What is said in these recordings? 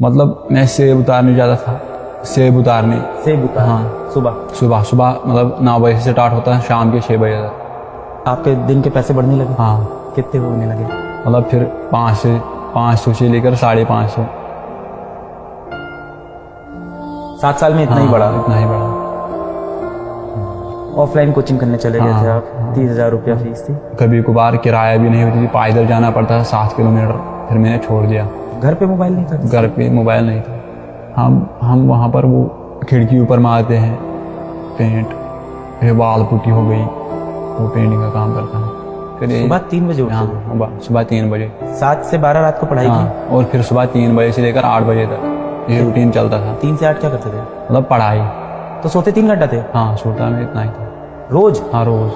मतलब मैं सेब उतारने जाता था, सेब उतारने। हाँ, सुबह मतलब 9 बजे से स्टार्ट होता है, शाम के 6 बजे तक। आपके दिन के पैसे बढ़ने लगे? हाँ। कितने होने लगे? मतलब फिर 500 से लेकर 550। 7 साल में इतना ही बढ़ा? इतना ही बढ़ा। ऑफलाइन कोचिंग करने चले गए थे आप? 30,000 रुपया फीस थी। कभी कभार किराया भी नहीं होती थी, पैदल जाना पड़ता था 7 किलोमीटर। फिर मैंने छोड़ दिया। घर पे मोबाइल नहीं था? घर पे मोबाइल नहीं था। हम वहाँ पर वो खिड़की ऊपर मारते हैं पेंट, फिर वाल पुट्टी हो गई, वो पेंटिंग का काम करता है। फिर सुबह 3 बजे उठते? हाँ, सुबह 3 बजे। 7 से 12 रात को पढ़ाई की? और फिर सुबह 3 बजे से लेकर 8 बजे तक ये रूटीन चलता था। 3 से 8 क्या करते थे? मतलब पढ़ाई। तो सोते 3 घंटा थे? हाँ, सोता मैं इतना ही था रोज? हाँ, रोज।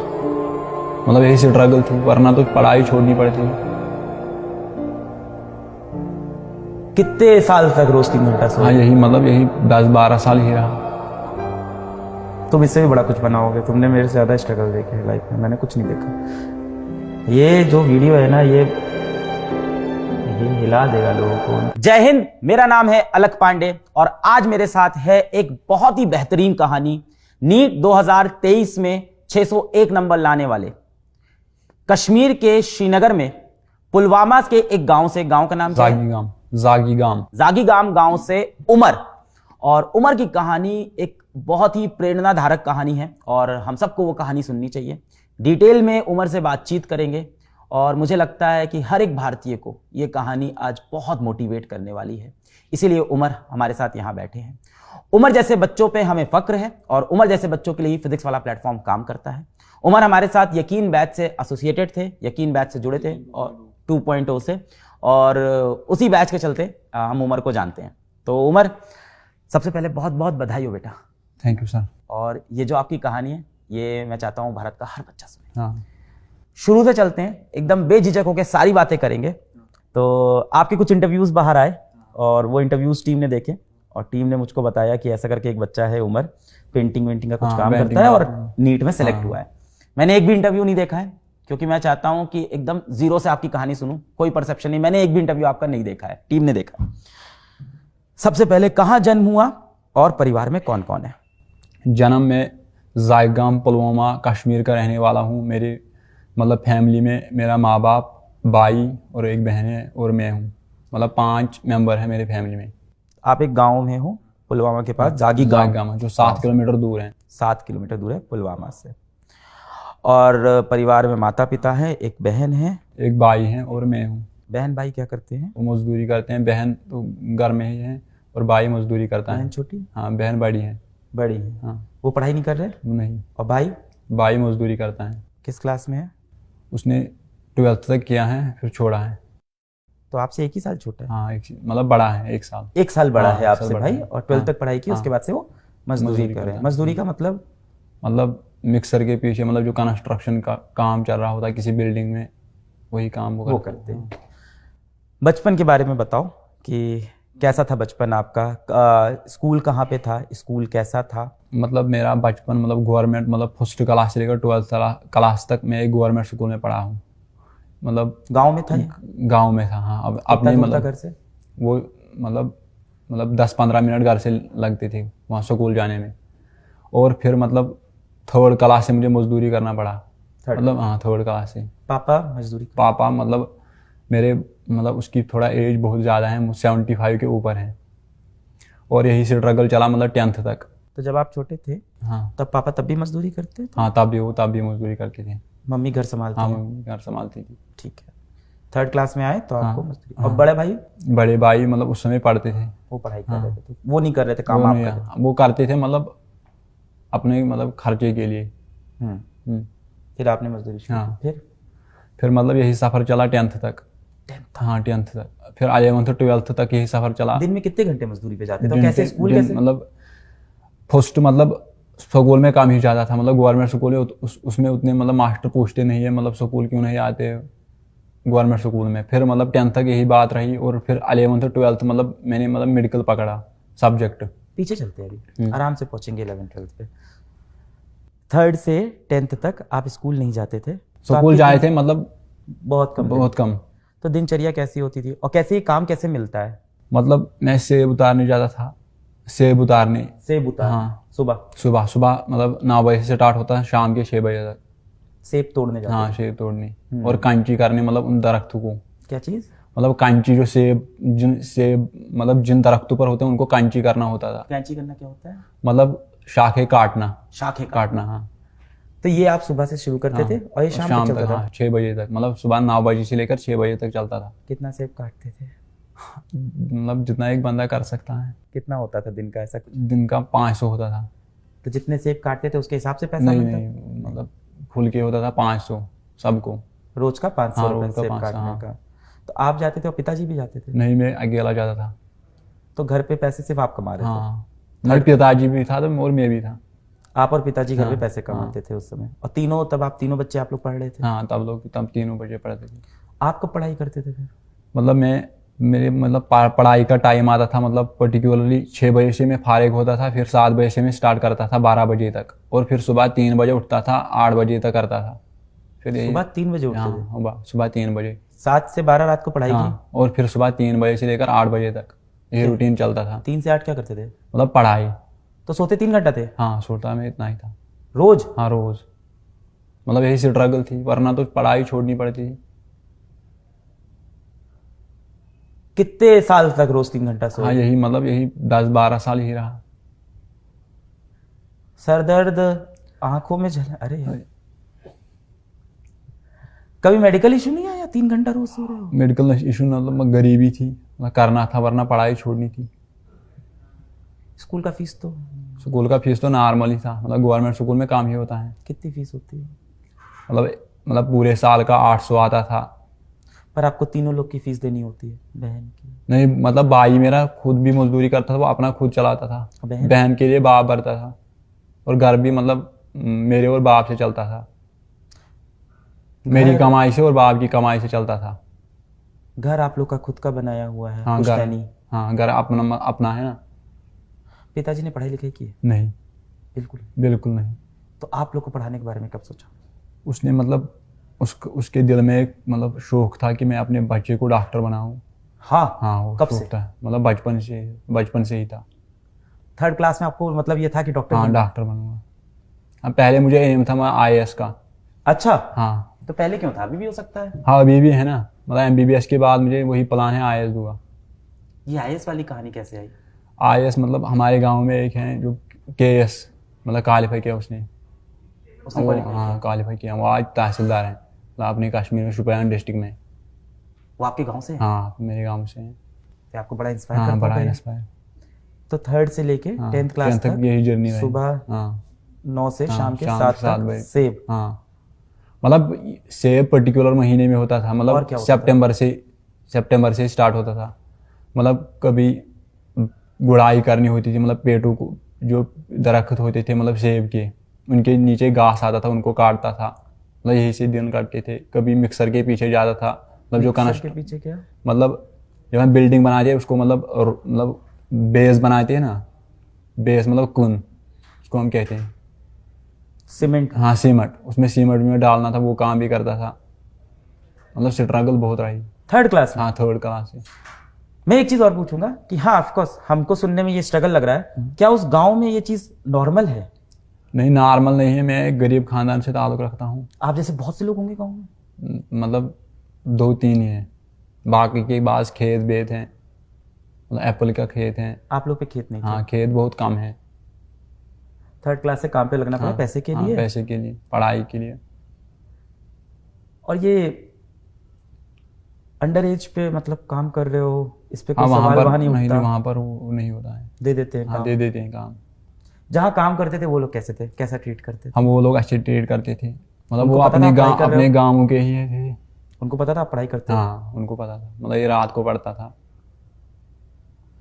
मतलब यही स्ट्रगल थी, वरना तो पढ़ाई छोड़नी पड़ती। कितने साल तक रोज 3 घंटा सोए? हाँ, यही 10-12 साल ही रहा। तुम इससे भी बड़ा कुछ बनाओगे, तुमने मेरे से ज्यादा स्ट्रगल देखे है लाइफ में, मैंने कुछ नहीं देखा। ये जो वीडियो है ना, ये हिला देगा लोगों को। जय हिंद, मेरा नाम है अलक पांडे और आज मेरे साथ है एक बहुत ही बेहतरीन कहानी। नीट 2023 में 601 नंबर लाने वाले, कश्मीर के श्रीनगर में पुलवामा के एक गांव से, गांव का नाम जागीगाम गांव से उमर। और उमर की कहानी एक बहुत ही प्रेरणाधारक कहानी है और हम सबको वो कहानी सुननी चाहिए। डिटेल में उमर से बातचीत करेंगे और मुझे लगता है कि हर एक भारतीय को ये कहानी आज बहुत मोटिवेट करने वाली है, इसीलिए उमर हमारे साथ यहाँ बैठे हैं। उमर जैसे बच्चों पे हमें फक्र है और उमर जैसे बच्चों के लिए फिजिक्स वाला प्लेटफॉर्म काम करता है। उमर हमारे साथ यकीन बैच से एसोसिएटेड थे, यकीन बैच से जुड़े थे और 2.0 से, और उसी बैच के चलते हम उमर को जानते हैं। तो उमर, सबसे पहले बहुत बहुत बधाई हो बेटा। Thank you sir. और ये जो आपकी कहानी है, ये मैं चाहता हूँ भारत का हर बच्चा सुने। हाँ। शुरू से चलते हैं, एकदम बेझिझक होकर सारी बातें करेंगे। तो आपके कुछ इंटरव्यूज बाहर आए और वो इंटरव्यूज टीम ने देखे और टीम ने मुझको बताया कि ऐसा करके एक बच्चा है उमर, पेंटिंग वेंटिंग का कुछ काम करता है और नीट में सेलेक्ट हुआ है। मैंने एक भी इंटरव्यू नहीं देखा है क्योंकि मैं चाहता हूं कि एकदम जीरो से आपकी कहानी सुनूं, कोई परसेप्शन नहीं। मैंने एक भी इंटरव्यू आपका नहीं देखा है, टीम ने देखा। सबसे पहले, कहां जन्म हुआ और परिवार में कौन कौन है? जन्म में जागीगाम पुलवामा कश्मीर का रहने वाला हूँ। मेरे मतलब फैमिली में मेरा माँ बाप, भाई और एक बहन है और मैं हूँ। मतलब 5 मेंबर है मेरे फैमिली में। आप एक गांव में हो पुलवामा के पास, जागीगाम, जो 7 किलोमीटर दूर है। 7 किलोमीटर दूर है पुलवामा से। और परिवार में माता पिता है, एक बहन है, एक भाई है और मैं हूँ। बहन भाई क्या करते हैं? वो मजदूरी करते हैं। बहन तो घर में ही है और भाई मजदूरी करता है। बहन छोटी? हाँ, बहन बड़ी है। बड़ी है। हाँ। वो पढ़ाई नहीं कर रहे? नहीं। और भाई? भाई मजदूरी करता है। किस क्लास में है? उसने 12th तक किया है, फिर छोड़ा है। तो आपसे 1 ही साल छोटा है? हाँ, मतलब बड़ा है, 1 साल। 1 साल बड़ा हाँ, है आपसे भाई। और 12th तक पढ़ाई की, उसके बाद से वो मजदूरी कर रहे हैं। मजदूरी का मतलब मिक्सर के पीछे, मतलब जो कंस्ट्रक्शन का काम चल रहा होता है किसी बिल्डिंग में, वही काम वो करते हैं। बचपन के बारे में बताओ कि कैसा था बचपन आपका? स्कूल कहाँ पे था? स्कूल कैसा था? मतलब मेरा बचपन मतलब गवर्नमेंट, मतलब फर्स्ट क्लास से लेकर 12th क्लास तक मैं एक गवर्नमेंट स्कूल में पढ़ा हूँ। मतलब गांव में था? गांव में था। हाँ। अब अपने मतलब घर से वो मतलब 10-15 मिनट घर से लगते थे वहाँ स्कूल जाने में। और फिर मतलब 3rd क्लास से मुझे मजदूरी करना पड़ा। मतलब हाँ, 3rd क्लास से। पापा मजदूरी? पापा मतलब मेरे मतलब उसकी थोड़ा एज बहुत ज़्यादा है, 75 के ऊपर है। और यही स्ट्रगल चला मतलब 10th तक। तो जब आप छोटे थे, हाँ, तब पापा तब भी मजदूरी करते थे? हाँ, तब भी मजदूरी करते थे। मम्मी घर संभालती? हाँ, मम्मी घर संभालती थी। ठीक है। 3rd क्लास में आए तो आपको मजदूरी। हाँ। और बड़े भाई? बड़े भाई मतलब उस समय पढ़ते थे। वो पढ़ाई कर रहे थे? वो नहीं कर रहे थे काम? आप कर रहे थे? वो करते थे मतलब अपने मतलब खर्चे के लिए। फिर आपने मजदूरी शुरू की? फिर मतलब यही सफर चला 10th तक। हाँ, 10th तक। फिर 11th 12th तक यही सफर चला। दिन में कितने घंटे मजदूरी पे जाते थे? कैसे स्कूल कैसे? मतलब फर्स्ट मतलब स्कूल में काम ही ज्यादा था। मतलब गवर्नमेंट स्कूल है, उसमें उतने मतलब मास्टर पूछते नहीं है मतलब स्कूल क्यों नहीं आते गवर्नमेंट स्कूल में। फिर मतलब 10th तक यही बात रही और फिर 11th 12th मतलब मैंने मतलब मेडिकल पकड़ा सब्जेक्ट। पीछे चलते हैं, अभी आराम से पहुंचेंगे 11th 12th पे। 3rd से 10th तक आप स्कूल नहीं जाते थे? स्कूल जाए थे मतलब बहुत कम। बहुत कम। तो दिनचर्या कैसी होती थी और कैसे काम कैसे मिलता है? मतलब मैं सेब उतारने जाता था, सेब उतारने। सेब उतार हाँ। सुबह सुबह सुबह मतलब 9 बजे से स्टार्ट होता है, शाम के 6 बजे तक। सेब तोड़ने जाते हाँ, थे। सेब तोड़ने और कैंची करने, मतलब उन दरख्तों को, क्या चीज? मतलब कैंची जो सेब मतलब जिन दरख्तों पर होते हैं उनको कैंची करना होता था। कैंची करना क्या होता है? मतलब शाखें काटना, शाखें काटना। हाँ तो ये आप सुबह से शुरू करते थे और ये शाम तक चलता था? हाँ 6 बजे तक, मतलब सुबह 9 बजे से लेकर 6 बजे तक चलता था। कितना सेब काटते थे? मतलब जितना एक बंदा कर सकता है। कितना होता था दिन का ऐसा कुछ? दिन का 500 होता था। तो जितने सेब काटते थे उसके हिसाब से पैसा नहीं मिलता? नहीं, मतलब खुल के होता था 500 सबको। रोज का 500 हाँ, रुपए रोज का सेब 500, काटने हाँ। का। तो आप जाते थे और पिताजी भी जाते थे? नहीं, मैं अकेला जाता था। तो घर पे पैसे सिर्फ आप कमा रहे थे? हाँ, मेरे पिताजी भी था तो और मैं भी था। आप और पिताजी घर पे हाँ, पैसे कमाते थे उस समय? और तीनों, तब आप तीनों बच्चे आप लोग पढ़ रहे थे? हाँ, तब 3 बजे पढ़ते थे। आप कब पढ़ाई करते थे फिर? मतलब मेरे मतलब पढ़ाई का टाइम आता था, मतलब पर्टिकुलरली 6 बजे से मैं फारिग होता था, फिर 7 बजे से मैं स्टार्ट करता था 12 बजे तक, और फिर सुबह 3 बजे उठता था, 8 बजे तक करता था। फिर यही। सुबह 3 बजे उठते थे? हाँ, सुबह 3 बजे। 7 से 12 रात को पढ़ाई की? हाँ, और फिर सुबह 3 बजे से लेकर 8 बजे तक ये रूटीन चलता था। 3 से 8 क्या करते थे? मतलब पढ़ाई। तो सोते 3 घंटा थे हाँ, सोता मैं इतना ही था रोज? हाँ, रोज। मतलब यही स्ट्रगल थी, वरना तो पढ़ाई छोड़नी पड़ती थी। कितने साल तक रोज 3 घंटा हाँ, सोए? यही मतलब यही 10-12 साल ही रहा। सर दर्द, आंखों में जलन, अरे यार। कभी मेडिकल इशू नहीं आया? 3 घंटा रोज सो रहे हो? मेडिकल इशू मतलब गरीबी थी, मतलब करना था, वरना पढ़ाई छोड़नी थी। स्कूल का फीस तो? स्कूल का फीस तो नॉर्मल ही था, मतलब गवर्नमेंट स्कूल में काम ही होता है। कितनी फीस होती है? मतलब पूरे साल का 800 आता था। पर आपको तीनों लोग की फीस देनी होती है, बहन की? नहीं, मतलब भाई मेरा खुद भी मजदूरी करता था, वो अपना खुद चलाता था। बहन? बहन के लिए बाप भरता था, और घर भी मतलब मेरे और बाप से चलता था। मेरी घर- कमाई से और बाप की कमाई से चलता था। घर आप लोग का खुद का बनाया हुआ है? हाँ, घर। पुश्तैनी? हाँ, घर अपना है ना। पिताजी ने पढ़ाई लिखाई की है? नहीं, बिल्कुल। बिल्कुल नहीं। तो आप लोग को पढ़ाने के बारे में कब सोचा? उसने मतलब उसके दिल में एक मतलब शौक था कि मैं अपने बच्चे को डॉक्टर बनाऊं। हाँ। हाँ, वो कब शौक से? था, मतलब बचपन से ही था। 3rd क्लास में आपको मतलब ये था कि डॉक्टर हाँ, बनना? डॉक्टर बनूंगा। हाँ, पहले मुझे एम था मैं IAS का। अच्छा। हाँ। तो पहले क्यों था? अभी भी हो सकता है। हाँ, अभी भी है ना, मतलब MBBS के बाद मुझे वही प्लान है, IAS दूंगा। ये IAS वाली कहानी कैसे आई? IAS मतलब हमारे गांव में एक है जो KS मतलब क्वालिफाई किया उसने। उसने वो qualify हाँ, क्वालिफाई किया। वो आज तहसीलदार हैं, मतलब अपने कश्मीर में शोपियान डिस्ट्रिक्ट में। वो आपके गांव से है? हाँ, मेरे गांव से हैं। तो आपको बड़ा इंस्पायर हाँ, करता बड़ा होगा ये। इंस्पायर। तो 3rd से लेके 10th क्लास 10th तक यही जर्नी रही। सुबह हाँ, 9 से हाँ, शाम के शाम 7 के 7 तक बजे। सेब। हाँ, मतलब सेब पर्टिकुलर महीने में होता था, और मतलब क्या होता था? सितंबर से स्टार्ट होता था। मतलब कभी गुड़ाई करनी होती थी, मतलब पेड़ों को, जो दरख्त होते थे मतलब सेब के, उनके नीचे घास आता था, उनको काटता था। मतलब यही से दिन काटते थे। कभी मिक्सर के पीछे जाता था, मतलब जो मिक्सर के पीछे क्या? मतलब जब हम बिल्डिंग बनाते हैं उसको मतलब बेस बनाते हैं ना, बेस मतलब कुन, उसको हम कहते हैं। सीमेंट? हाँ, सीमेंट, उसमें सीमेंट में डालना था, वो काम भी करता था। मतलब स्ट्रगल बहुत रही। 3rd क्लास में? हाँ, 3rd क्लास से। मैं एक चीज और पूछूंगा कि हाँ, ऑफ कोर्स हमको सुनने में ये स्ट्रगल लग रहा है, क्या उस गांव में ये चीज नॉर्मल है? नहीं, नॉर्मल नहीं है। मैं एक गरीब खानदान से ताल्लुक़ रखता हूँ। आप जैसे बहुत से लोग होंगे गांव में? मतलब 2-3 ही हैं, बाकी के पास खेत बेत हैं, मतलब एप्पल का खेत है। आप लोग पे खेत नहीं? हाँ, खेत बहुत कम है। 3rd क्लास से काम पे लगना पड़ा हाँ, पैसे के हाँ, लिए? पैसे के लिए, पढ़ाई के लिए। और ये अंडर एज पे मतलब काम कर रहे हो, इस पे हाँ, कोई वहाँ सवाल पर वहाँ नहीं नहीं, उठता? वहाँ पर वो नहीं होता है। दे देते हैं हाँ, काम? दे देते हैं काम। जहाँ काम करते थे वो लोग कैसे थे, कैसा ट्रीट करते थे? हम वो लोग अच्छे ट्रीट करते थे, मतलब उनको वो पता था आप पढ़ाई कर रहे अपने हो? गाँव के ही थे। उनको पता था आप पढ़ाई करते हो? हाँ, उनको पता था, मतलब ये रात को पढ़ता था।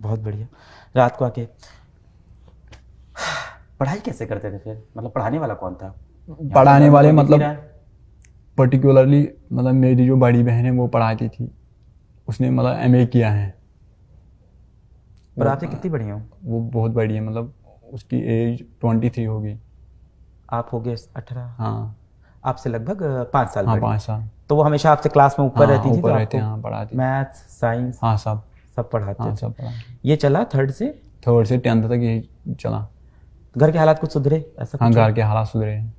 बहुत बढ़िया। रात को आके पढ़ाई कैसे करते थे फिर? मतलब पढ़ाने वाला कौन था? पढ़ाने वाले कोई दिख नहीं मतलब रहा है। पर्टिकुलरली मतलब मेरी जो बड़ी बहन है वो पढ़ाती थी, उसने मतलब MA किया है। और आपसे कितनी बड़ी हो? वो बहुत बड़ी है, मतलब उसकी एज 23 होगी। आप हो गए 18? हाँ, आपसे लगभग 5 साल हाँ, बड़ी। 5 साल। तो वो हमेशा आपसे क्लास में ऊपर हाँ, रहती थी? ऊपर तो रहते आपको हैं, हाँ, पढ़ाती थी। मैथ्स, साइंस हाँ, सब। सब पढ़ाते हाँ थे। सब पढ़ा। ये चला 3rd से? 3rd से 10th तक यही चला। घर के हालात कुछ सुधरे ऐसा हाँ कुछ? घर के हालात सुधरे हैं।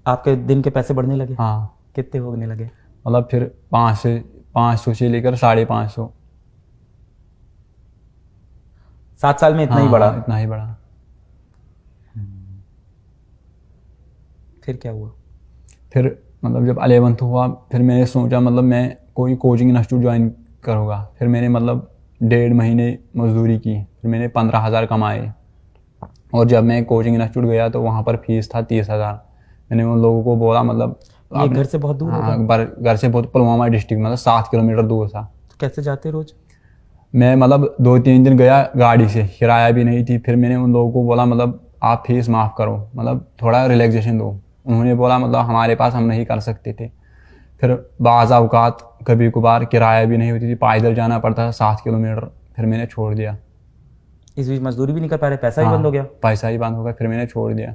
आपके दिन के पैसे बढ़ने लगे? हाँ कितने होने लगे? मतलब फिर 500 से लेकर 550। 7 साल में इतना ही हाँ, बढ़ा? इतना ही बढ़ा। फिर क्या हुआ? फिर मतलब जब 11th हुआ फिर मैंने सोचा मतलब मैं कोई कोचिंग इंस्टीट्यूट ज्वाइन करूँगा। फिर मैंने मतलब 1.5 महीने मजदूरी की, फिर मैंने 15,000 कमाए। और जब मैं कोचिंग इंस्टीट्यूट गया तो वहाँ पर फीस था 30,000। मैंने उन लोगों को बोला मतलब ये घर से बहुत दूर होगा? हाँ घर से बहुत, पुलवामा डिस्ट्रिक्ट मतलब 7 किलोमीटर दूर था। तो कैसे जाते रोज? मैं मतलब 2-3 दिन गया गाड़ी से, किराया भी नहीं थी। फिर मैंने उन लोगों को बोला मतलब आप फीस माफ़ करो, मतलब थोड़ा रिलैक्सेशन दो। उन्होंने बोला मतलब हमारे पास हम नहीं कर सकते थे। फिर बाज़ औक़ात कभी कभार किराया भी नहीं होती थी, पैदल जाना पड़ता था 7 किलोमीटर। फिर मैंने छोड़ दिया। इस बीच मजदूरी भी नहीं कर पा रहे, पैसा ही बंद हो गया? पैसा ही बंद हो गया, फिर मैंने छोड़ दिया।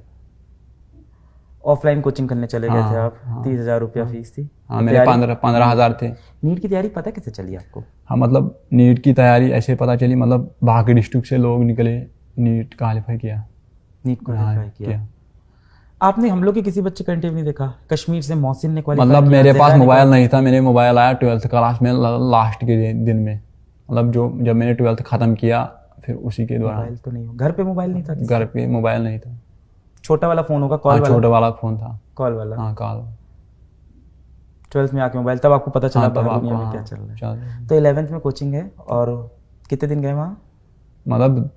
ऑफलाइन कोचिंग करने चले गए थे हाँ, आप? हाँ, 30,000 रुपया फीस थी? हाँ मेरे 15,000 थे। नीट की तैयारी पता कैसे चली आपको? हाँ मतलब नीट की तैयारी ऐसे पता चली, मतलब बाकी डिस्ट्रिक्ट से लोग निकले, नीट क्वालिफाई किया। नीट क्वालिफाई हाँ, किया। आपने हम लोग के किसी बच्चे का इंटरव्यू नहीं देखा? कश्मीर से मोहसिन ने क्वालिफाई मतलब किया, मेरे पास ज़ेहरा ने मोबाइल नहीं था। मेरे मोबाइल आया 12th क्लास में लास्ट के दिन में, मतलब जब मैंने 12th ख़त्म किया फिर उसी के दौरान। मोबाइल तो नहीं हो, घर पे मोबाइल नहीं था? घर पे मोबाइल नहीं था। छोटा वाला फोन होगा, कॉल हाँ वाला? छोटा वाला फ़ोन था। कॉल वाला। हाँ कॉल। 12th में आके मोबाइल, तब आपको पता चला हाँ तब बाहर दुनिया आपको में हाँ क्या चल रहा है। चल तो 11th में कोचिंग है, और कितने दिन गए वहाँ? मतलब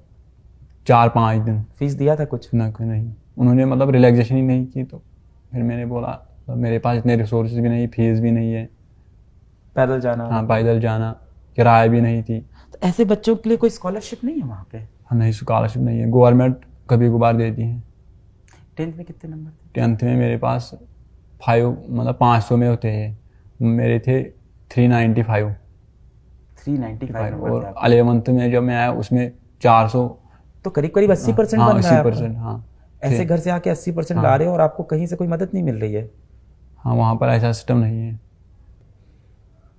4-5 दिन। फीस दिया था कुछ? ना कोई नहीं, उन्होंने मतलब रिलैक्सेशन ही नहीं की। तो फिर मैंने बोला मतलब मेरे पास इतने रिसोर्सेज भी नहीं, फीस भी नहीं है। पैदल जाना? हाँ पैदल जाना, किराया भी नहीं थी। तो ऐसे बच्चों के लिए कोई स्कॉलरशिप नहीं है वहाँ पे? हाँ नहीं, स्कॉलरशिप नहीं है, गवर्नमेंट कभी कभार देती है। 10th में कितने नंबर थे? 10th में मेरे पास 5 मतलब 500 में होते हैं, मेरे थे 395। 395 नंबर थे और आपके। 11th में जब मैं आया उसमें 400। तो करीब करीब 80% हाँ बन रहा है आपका। 80%। हाँ ऐसे घर से आके 80% ला रहे हो और आपको कहीं से कोई मदद नहीं मिल रही है? हाँ वहाँ पर ऐसा सिस्टम नहीं है।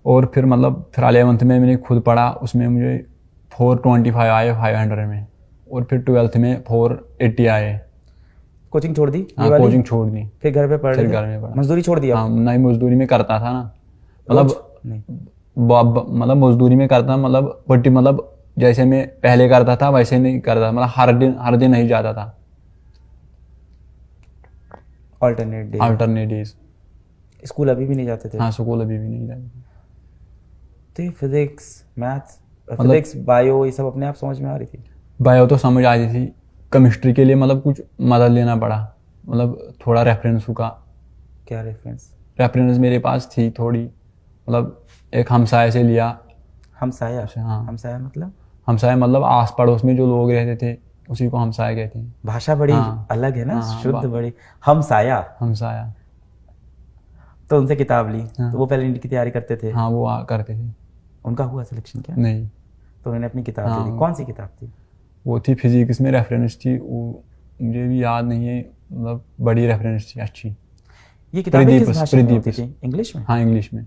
और फिर मतलब फिर 11th में मैंने खुद पढ़ा, उसमें मुझे 425 आए 500 में। और फिर 12th में 480 आए। कोचिंग छोड़ दी ये हाँ वाली? कोचिंग छोड़ दी, फिर घर पे पढ़ फिर रहे घर थे? में पढ़ा। मजदूरी छोड़ दिया? हाँ नहीं, मजदूरी में करता था ना, रोज? मतलब नहीं। मतलब मजदूरी में करता, मतलब बट्टी, मतलब जैसे मैं पहले करता था वैसे नहीं करता, मतलब हर दिन नहीं जाता था। Alternate day? Alternate days. School अभी भी नहीं जाते थे? हाँ स्कूल अभी भी नहीं जाता। तो फिजिक्स, मैथ्स, फिजिक्स बायो ये सब अपने आप समझ में आ रही थी? बायो तो समझ आ रही थी, केमिस्ट्री के लिए मतलब कुछ मदद लेना पड़ा, मतलब थोड़ा रेफरेंस का। क्या रेफरेंस? रेफरेंस मेरे पास थी थोड़ी, मतलब एक हमसाये से लिया। हमसाया? हाँ हमसाया मतलब? हमसाया मतलब आस पड़ोस में जो लोग रहते थे उसी को हमसाया कहते हैं। भाषा बड़ी हाँ। अलग है ना, हाँ, शुद्ध बड़ी। हमसाया? हमसाया। तो उनसे किताब ली? हाँ। तो वो पहले नीट की तैयारी करते थे? हाँ वो करते थे। उनका हुआ सिलेक्शन क्या? नहीं, तो उन्होंने अपनी किताब हाँ। दे दी? कौन सी किताब थी? वो थी फिजिक्स में रेफरेंस थी, वो मुझे भी याद नहीं है, मतलब बड़ी रेफरेंस थी अच्छी। ये किताबें किस प्रदीप- भाषा में प्रदीप- होती थी? इंग्लिश में? हाँ इंग्लिश में।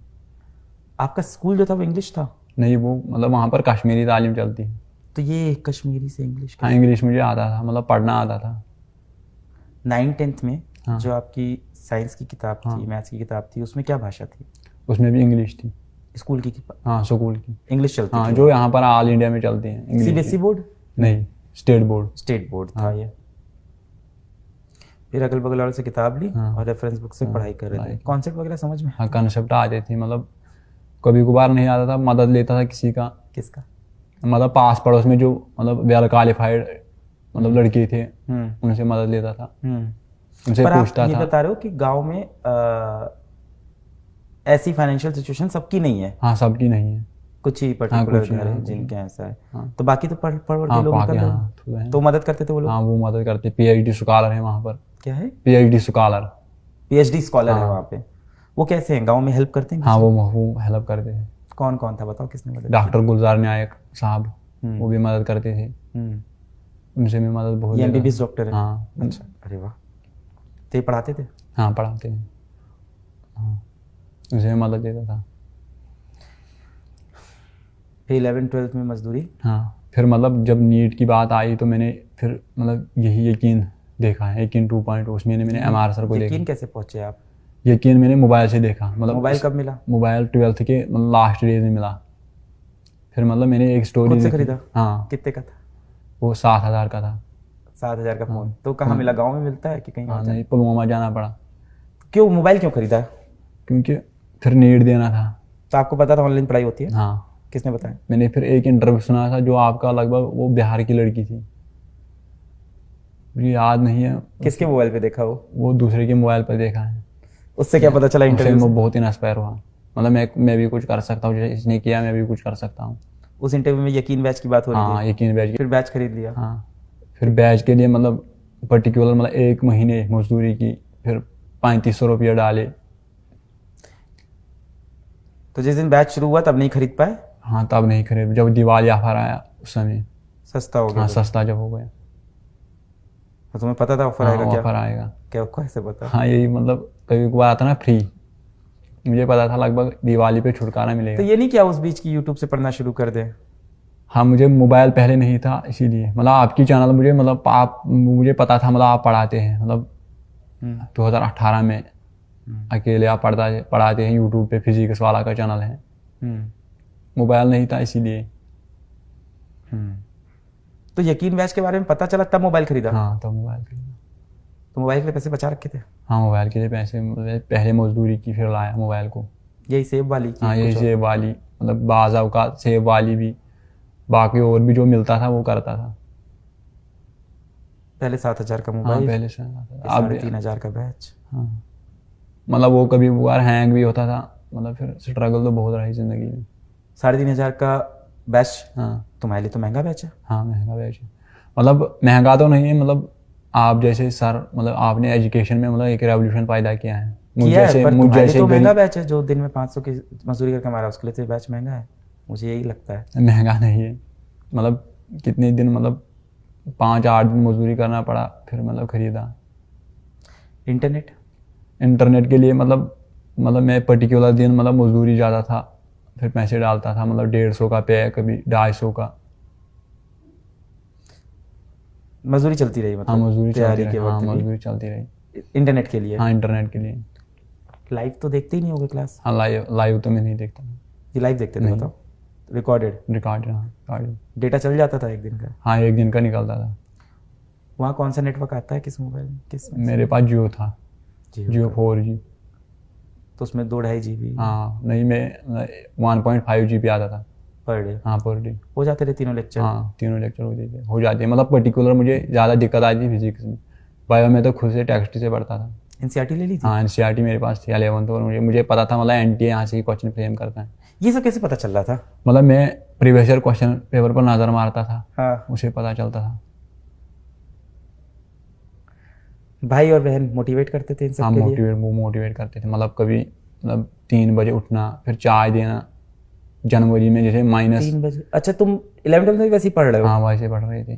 आपका स्कूल जो था वो इंग्लिश था? नहीं वो मतलब वहाँ पर कश्मीरी तालीम चलती है। तो ये कश्मीरी से इंग्लिश? हाँ इंग्लिश मुझे आता था, मतलब पढ़ना आता था। 9th-10th में हाँ। जो आपकी साइंस की किताब हाँ। थी, मैथ्स की किताब थी, उसमें क्या भाषा थी? उसमें भी इंग्लिश थी। स्कूल की हाँ स्कूल की। इंग्लिश चलती हाँ थी? जो यहाँ पर ऑल इंडिया में चलती है इंग्लिश सीबीएसई की। बोर्ड? नहीं, स्टेट बोर्ड। स्टेट बोर्ड था हाँ। ये। फिर अगल बगल वालों से किताब ली हाँ। और रेफरेंस बुक से पढ़ाई कर रहे थे। पढ़ाई। कॉन्सेप्ट वगैरह समझ में? हाँ कंसेप्ट आ जाती थी, मतलब कभी कभार नहीं आता था, मदद लेता था किसी का, किसका? मतलब पास पड़ोस में जो मतलब वेल क्वालिफाइड मतलब लड़के थे उनसे मदद लेता था, उनसे पर आप पूछता ये था। बता रहे हो कि गांव में ऐसी फाइनेंशियल सिचुएशन सबकी नहीं है? हाँ सबकी नहीं है। कुछ ही पर्टिकुलर कुछ ही, घर है हाँ, जिनके ऐसा है। हाँ। तो बाकी तो पढ़ पढ़ हाँ के लोग बाकी निकल रहे हाँ हैं। थोड़े हैं। तो मदद करते थे वो लोग? हाँ वो मदद करते, PhD स्कॉलर है वहाँ पर। क्या है? PhD scholar. PhD स्कॉलर है हाँ। वहाँ पे? वो कैसे हैं, गांव में हेल्प करते हैं? हाँ वो हेल्प करते थे। कौन कौन था बताओ, किसने मदद की? डॉक्टर गुलजार नायक साहब, वो भी मदद करते थे, उनसे भी मदद बहुत ये लेता MBBS था। डॉक्टर है? हाँ अच्छा, अरे वाह। तो ये पढ़ाते थे? हाँ पढ़ाते हैं। हाँ उनसे भी मदद देता था। फिर 11th-12th में मजदूरी। हाँ, फिर मतलब जब नीट की बात आई तो मैंने फिर मतलब यही यकीन देखा है, यकीन 2.0, उसमें मैंने MR सर को देखा। यकीन कैसे पहुंचे आप? यकीन मैंने मोबाइल से देखा, मतलब मोबाइल कब मिला? मोबाइल 12th के मतलब लास्ट डेज में मिला। फिर मतलब मैंने एक स्टोरी खुद से देखी। खरीदा? हाँ, कितने का था? वो 7,000 का था। 7,000 का फोन। तो कहाँ मिला? गांव में मिलता है कि कहीं हाँ, और? नहीं, पुलवामा जाना पड़ा क्यों मोबाइल क्यों खरीदा? क्योंकि फिर नीट देना था। तो आपको पता था ऑनलाइन पढ़ाई होती है? हाँ, किसने बताया? मैंने फिर एक इंटरव्यू सुना था जो आपका, लगभग वो बिहार की लड़की थी, मुझे याद नहीं है। किसके मोबाइल पे देखा वो दूसरे के मोबाइल पर देखा है। उससे क्या पता चला उससे इंटरव्यू मैं से? बहुत इंस्पायर हुआ, मतलब मैं भी कुछ कर सकता हूँ, जैसे इसने किया मैं भी कुछ कर सकता हूँ। उस इंटरव्यू में यकीन बैच की बात हो रही हाँ, थी? यकीन बैच। फिर बैच खरीद लिया? हाँ, फिर बैच के लिए मतलब पर्टिकुलर मतलब 1 महीने मजदूरी की, फिर 3500 रुपया डाले। तो जिस दिन बैच शुरू हुआ तब नहीं खरीद पाए? हाँ, तब नहीं खरीद, जब दिवाली ऑफर आया उस समय। सस्ता हो गया? हाँ, तो सस्ता जब हो गया। तो तुम्हें पता था ऑफर हाँ, आएगा? क्या ऑफर आएगा। क्या कैसे पता? हाँ, यही मतलब कभी कभार आता ना फ्री, मुझे पता था लगभग दिवाली पे छुटकारा तो मिलेगा। ये नहीं किया उस बीच की यूट्यूब से पढ़ना शुरू कर दे? हाँ, मुझे मोबाइल पहले नहीं था, इसीलिए मतलब आपकी चैनल मुझे मतलब आप मुझे पता था, मतलब आप पढ़ाते हैं, मतलब 2018 में अकेले आप पढ़ाते हैं यूट्यूब पे, फिजिक्स वाला का चैनल है। मोबाइल नहीं था इसीलिए। तो यकीन बैच के बारे में पता चला तब मोबाइल खरीदा? हाँ, तो मोबाइल खरीदा। तो मोबाइल के लिए पैसे बचा रखे थे? हाँ, मोबाइल के लिए पैसे मतलब पहले मजदूरी की, फिर लाया मोबाइल को। यही सेब वाली की? हाँ, यही कुछ और? सेब वाली, मतलब बाज़ औक़ात सेब वाली भी, बाकी और भी जो मिलता था वो करता था। पहले 7,000 का हाँ, मोबाइल, पहले से अब 3,500 का बैच। हाँ, मतलब वो कभी बार हैंग भी होता था, मतलब फिर स्ट्रगल तो बहुत रही ज़िंदगी में। 3,500 का बैच हाँ। तुम्हारे लिए तो महंगा बैच है। हाँ, महंगा बैच है, मतलब महंगा तो नहीं है, मतलब आप जैसे सर, मतलब आपने एजुकेशन में मतलब एक रेवोल्यूशन पैदा किया है। किया है, पर तुम्हारे लिए तो महंगा गरीब, बैच है। जो दिन में 500 की मजदूरी करके हमारा, उसके लिए तो बैच महंगा है, मुझे यही लगता है। महंगा नहीं है, मतलब कितने दिन, मतलब 5-8 दिन मजदूरी करना पड़ा, फिर मतलब खरीदा। इंटरनेट के लिए मतलब मैं पर्टिकुलर दिन मतलब मजदूरी ज़्यादा था, फिर पैसे डालता था, मतलब 150 का पे, कभी 250 का। मजदूरी चलती रही हाँ, मतलब मजदूरी चलती तैयारी रही। के हाँ, वक्त भी मजदूरी चलती रही। इंटरनेट के लिए? हाँ, इंटरनेट के लिए। लाइव तो देखते ही नहीं होगे क्लास? हाँ, लाइव तो मैं नहीं देखता। ये लाइव देखते थे? नहीं। बताओ। रिकॉर्डेड रिकॉर्ड, हाँ, रिकॉर्ड। डेटा चल जाता था एक दिन का? हाँ, 1 दिन का निकलता था। वहाँ कौन सा नेटवर्क आता है किस मोबाइल में, किस में? मेरे पास जियो था, जियो 4G। तो उसमें 2-2.5 GB हाँ, नहीं, मैं 1.5 GB आता था पर डे? हाँ, पर डे। हो जाते थे तीनों लेक्चर? हाँ, तीनों लेक्चर हो जाते हैं, मतलब पर्टिकुलर मुझे ज़्यादा दिक्कत आई थी फिजिक्स में। बायो में तो खुद से टेक्स्ट से पढ़ता था। एनसीईआरटी ले ली थी? हाँ, एनसीईआरटी मेरे पास थी 11th, और मुझे पता था मतलब एनटीए यहाँ से ही क्वेश्चन फ्रेम करता है। ये सब कैसे पता चल रहा था? मतलब मैं प्रीवियस ईयर क्वेश्चन पेपर पर नज़र मारता था, हाँ। उसे पता चलता था। भाई और बहन मोटिवेट करते थे इन सब हाँ, के लिए? मोटिवेट करते थे, मतलब कभी मतलब 3 बजे उठना, फिर चाय देना। जनवरी में जैसे 3 बजे? अच्छा, तुम 11th में वैसे ही पढ़ रहे हो? हाँ, वैसे पढ़ रहे थे।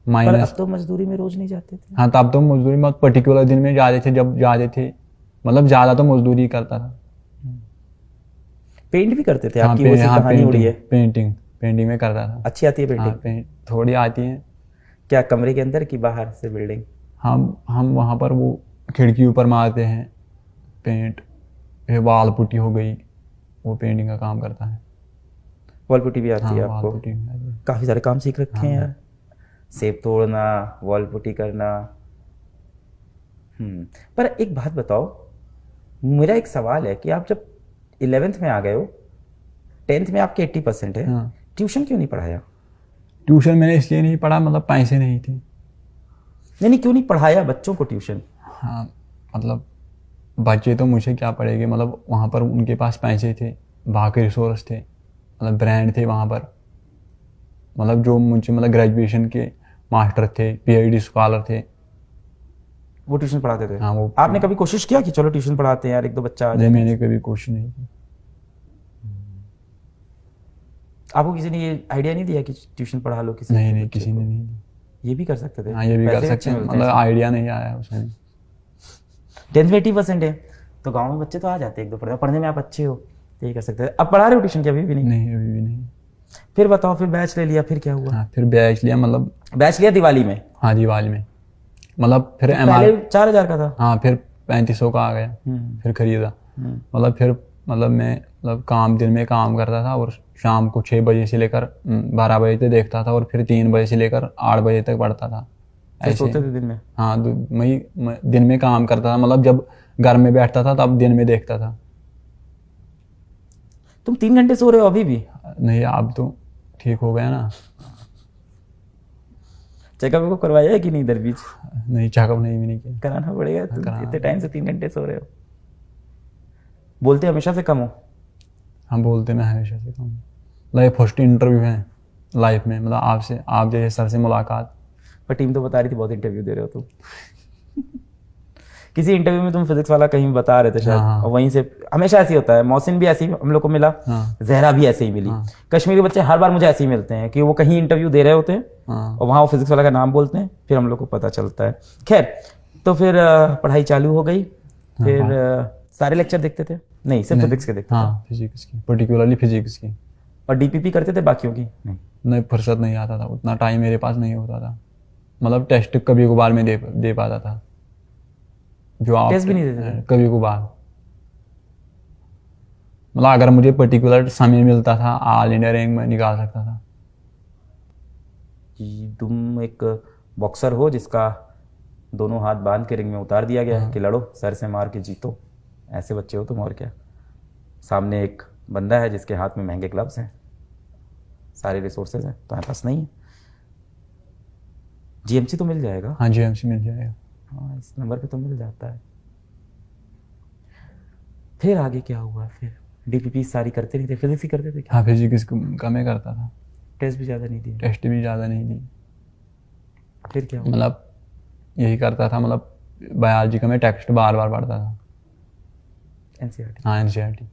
पर अब तो मजदूरी में रोज नहीं जाते थे? हाँ, तब तो मजदूरी में पर्टिकुलर दिन में जाते थे, जब जाते थे, मतलब ज़्यादा तो मजदूरी करता था। पेंट भी करते थे? हाँ, आपकी वो सी कहानी उड़ी है। पेंटिंग में करता था। अच्छी आती है पेंटिंग? हाँ, थोड़ी आती है। क्या कमरे के अंदर की बाहर से बिल्डिंग? हम वहाँ पर वो खिड़की ऊपर मारते हैं पेंट, फिर वाल पुट्टी हो गई, वो पेंटिंग का काम करता है। वॉल पुट्टी भी आती हाँ, है वाल आपको? पुट्टी भी आती है। काफी सारे काम सीख रखे हैं यार। सेब तोड़ना, वॉल पुट्टी करना। पर एक बात बताओ, मेरा एक सवाल है कि आप जब 11th में आ गए हो, 10th में आपके 80% है, हाँ। ट्यूशन क्यों नहीं पढ़ाया? ट्यूशन मैंने इसलिए नहीं पढ़ा, मतलब पैसे नहीं थे। नहीं, क्यों नहीं पढ़ाया बच्चों को ट्यूशन? हाँ, मतलब बच्चे तो मुझे क्या पढ़ेंगे, मतलब वहाँ पर उनके पास पैसे थे, बाकी रिसोर्स थे, मतलब ब्रांड थे वहाँ पर, मतलब जो मुझे मतलब ग्रेजुएशन के मास्टर थे, PhD स्कॉलर थे, वो ट्यूशन पढ़ाते थे? हाँ, वो। आपने कभी कोशिश किया कि चलो ट्यूशन पढ़ाते हैं यार, 1-2 बच्चा आ नहीं, जाए? मैंने कभी कोशिश नहीं की। आपको किसी ने ये आइडिया नहीं दिया कि ट्यूशन पढ़ा लो किसी? नहीं, किसी ने नहीं। ये भी कर सकते थे? हाँ, ये भी कर पैसे सकते अच्छे हैं, मिलते मतलब हैं। आइडिया नहीं आया उसमें। 10th में 80% है तो गांव में बच्चे तो आ जाते हैं 1-2 पढ़ने में आप अच्छे हो, तो ये कर सकते थे। अब पढ़ा रहे हो ट्यूशन की? अभी भी नहीं? नहीं, अभी भी नहीं। फिर बताओ, फिर बैच ले लिया, फिर क्या हुआ? हाँ फिर बैच लिया, मतलब बैच लिया दिवाली में? हाँ दिवाली में, मतलब फिर पहले 4,000 का था। हाँ फिर 3500 का आ गया, फिर खरीदा। मतलब फिर मतलब मैं मतलब काम दिन में काम करता था और शाम को 6 बजे से लेकर 12 बजे तक देखता था और फिर 3 बजे से लेकर 8 बजे तक पढ़ता था। फिर सोते थे दिन में? हाँ मैं दिन में काम करता था, मतलब जब घर में बैठता था तब दिन में देखता था। तुम 3 घंटे सो रहे हो अभी भी? नहीं अब तो ठीक हो गया ना। चेकअप को करवाया है कि नहीं इधर बीच? नहीं चेकअप नहीं किया। कराना पड़ेगा, तुम इतने टाइम से 3 घंटे सो रहे हो। बोलते हमेशा से कम हो? हम बोलते मैं हमेशा से कम। लाइफ फर्स्ट इंटरव्यू है लाइफ में, मतलब आपसे, आप जैसे सर से मुलाकात। पर टीम तो बता रही थी बहुत इंटरव्यू दे रहे हो तुम। किसी इंटरव्यू में तुम फिजिक्स वाला कहीं बता रहे थे शायद। हाँ। और वहीं से हमेशा ऐसे ही होता है, मौसिन भी ऐसे ही हम लोग को मिला। हाँ। जहरा भी ऐसे ही मिली। हाँ। कश्मीरी बच्चे हर बार मुझे ऐसे ही मिलते हैं कि वो कहीं इंटरव्यू दे रहे होते हैं। हाँ। और वहाँ वो फिजिक्स वाला का नाम बोलते हैं, फिर हम लोग को पता चलता है। खैर, तो फिर पढ़ाई चालू हो गई। फिर सारे लेक्चर देखते थे? नहीं, सिर्फ फिजिक्स के देखते थे? हाँ फिजिक्स की, पर्टिकुलरली फिजिक्स की। और डीपीपी करते थे बाकियों की? नहीं फुर्सत नहीं आता था, उतना टाइम मेरे पास नहीं होता था। मतलब टेस्ट कभी कभार में दे पाता था। जो आप टेस्ट भी नहीं देते थे? कभी कभार, मतलब अगर मुझे पर्टिकुलर समय मिलता था ऑल इंडिया रैंक में निकाल सकता था। कि तुम एक बॉक्सर हो जिसका दोनों हाथ बांध के रिंग में उतार दिया गया है कि लड़ो, सर से मार के जीतो, ऐसे बच्चे हो तुम। और क्या, सामने एक बंदा है जिसके हाथ में महंगे ग्लव्स हैं, सारे रिसोर्सेज हैं, तुम्हारे पास नहीं है। जीएमसी तो मिल जाएगा? हाँ जीएमसी मिल जाएगा। हाँ, इस नंबर पे तो मिल जाता है। फिर आगे क्या हुआ? फिर डीपीपी सारी करते नहीं थे, फिजिक्स ही करते थे? हाँ फिजिक्स कम ही करता था। टेस्ट भी ज़्यादा नहीं दिए? टेस्ट भी ज़्यादा नहीं दी। फिर क्या हुआ? मतलब यही करता था, मतलब बायोलॉजी का मैं टेक्स्ट बार बार पढ़ता था। एनसीईआरटी? हाँ एनसीईआरटी।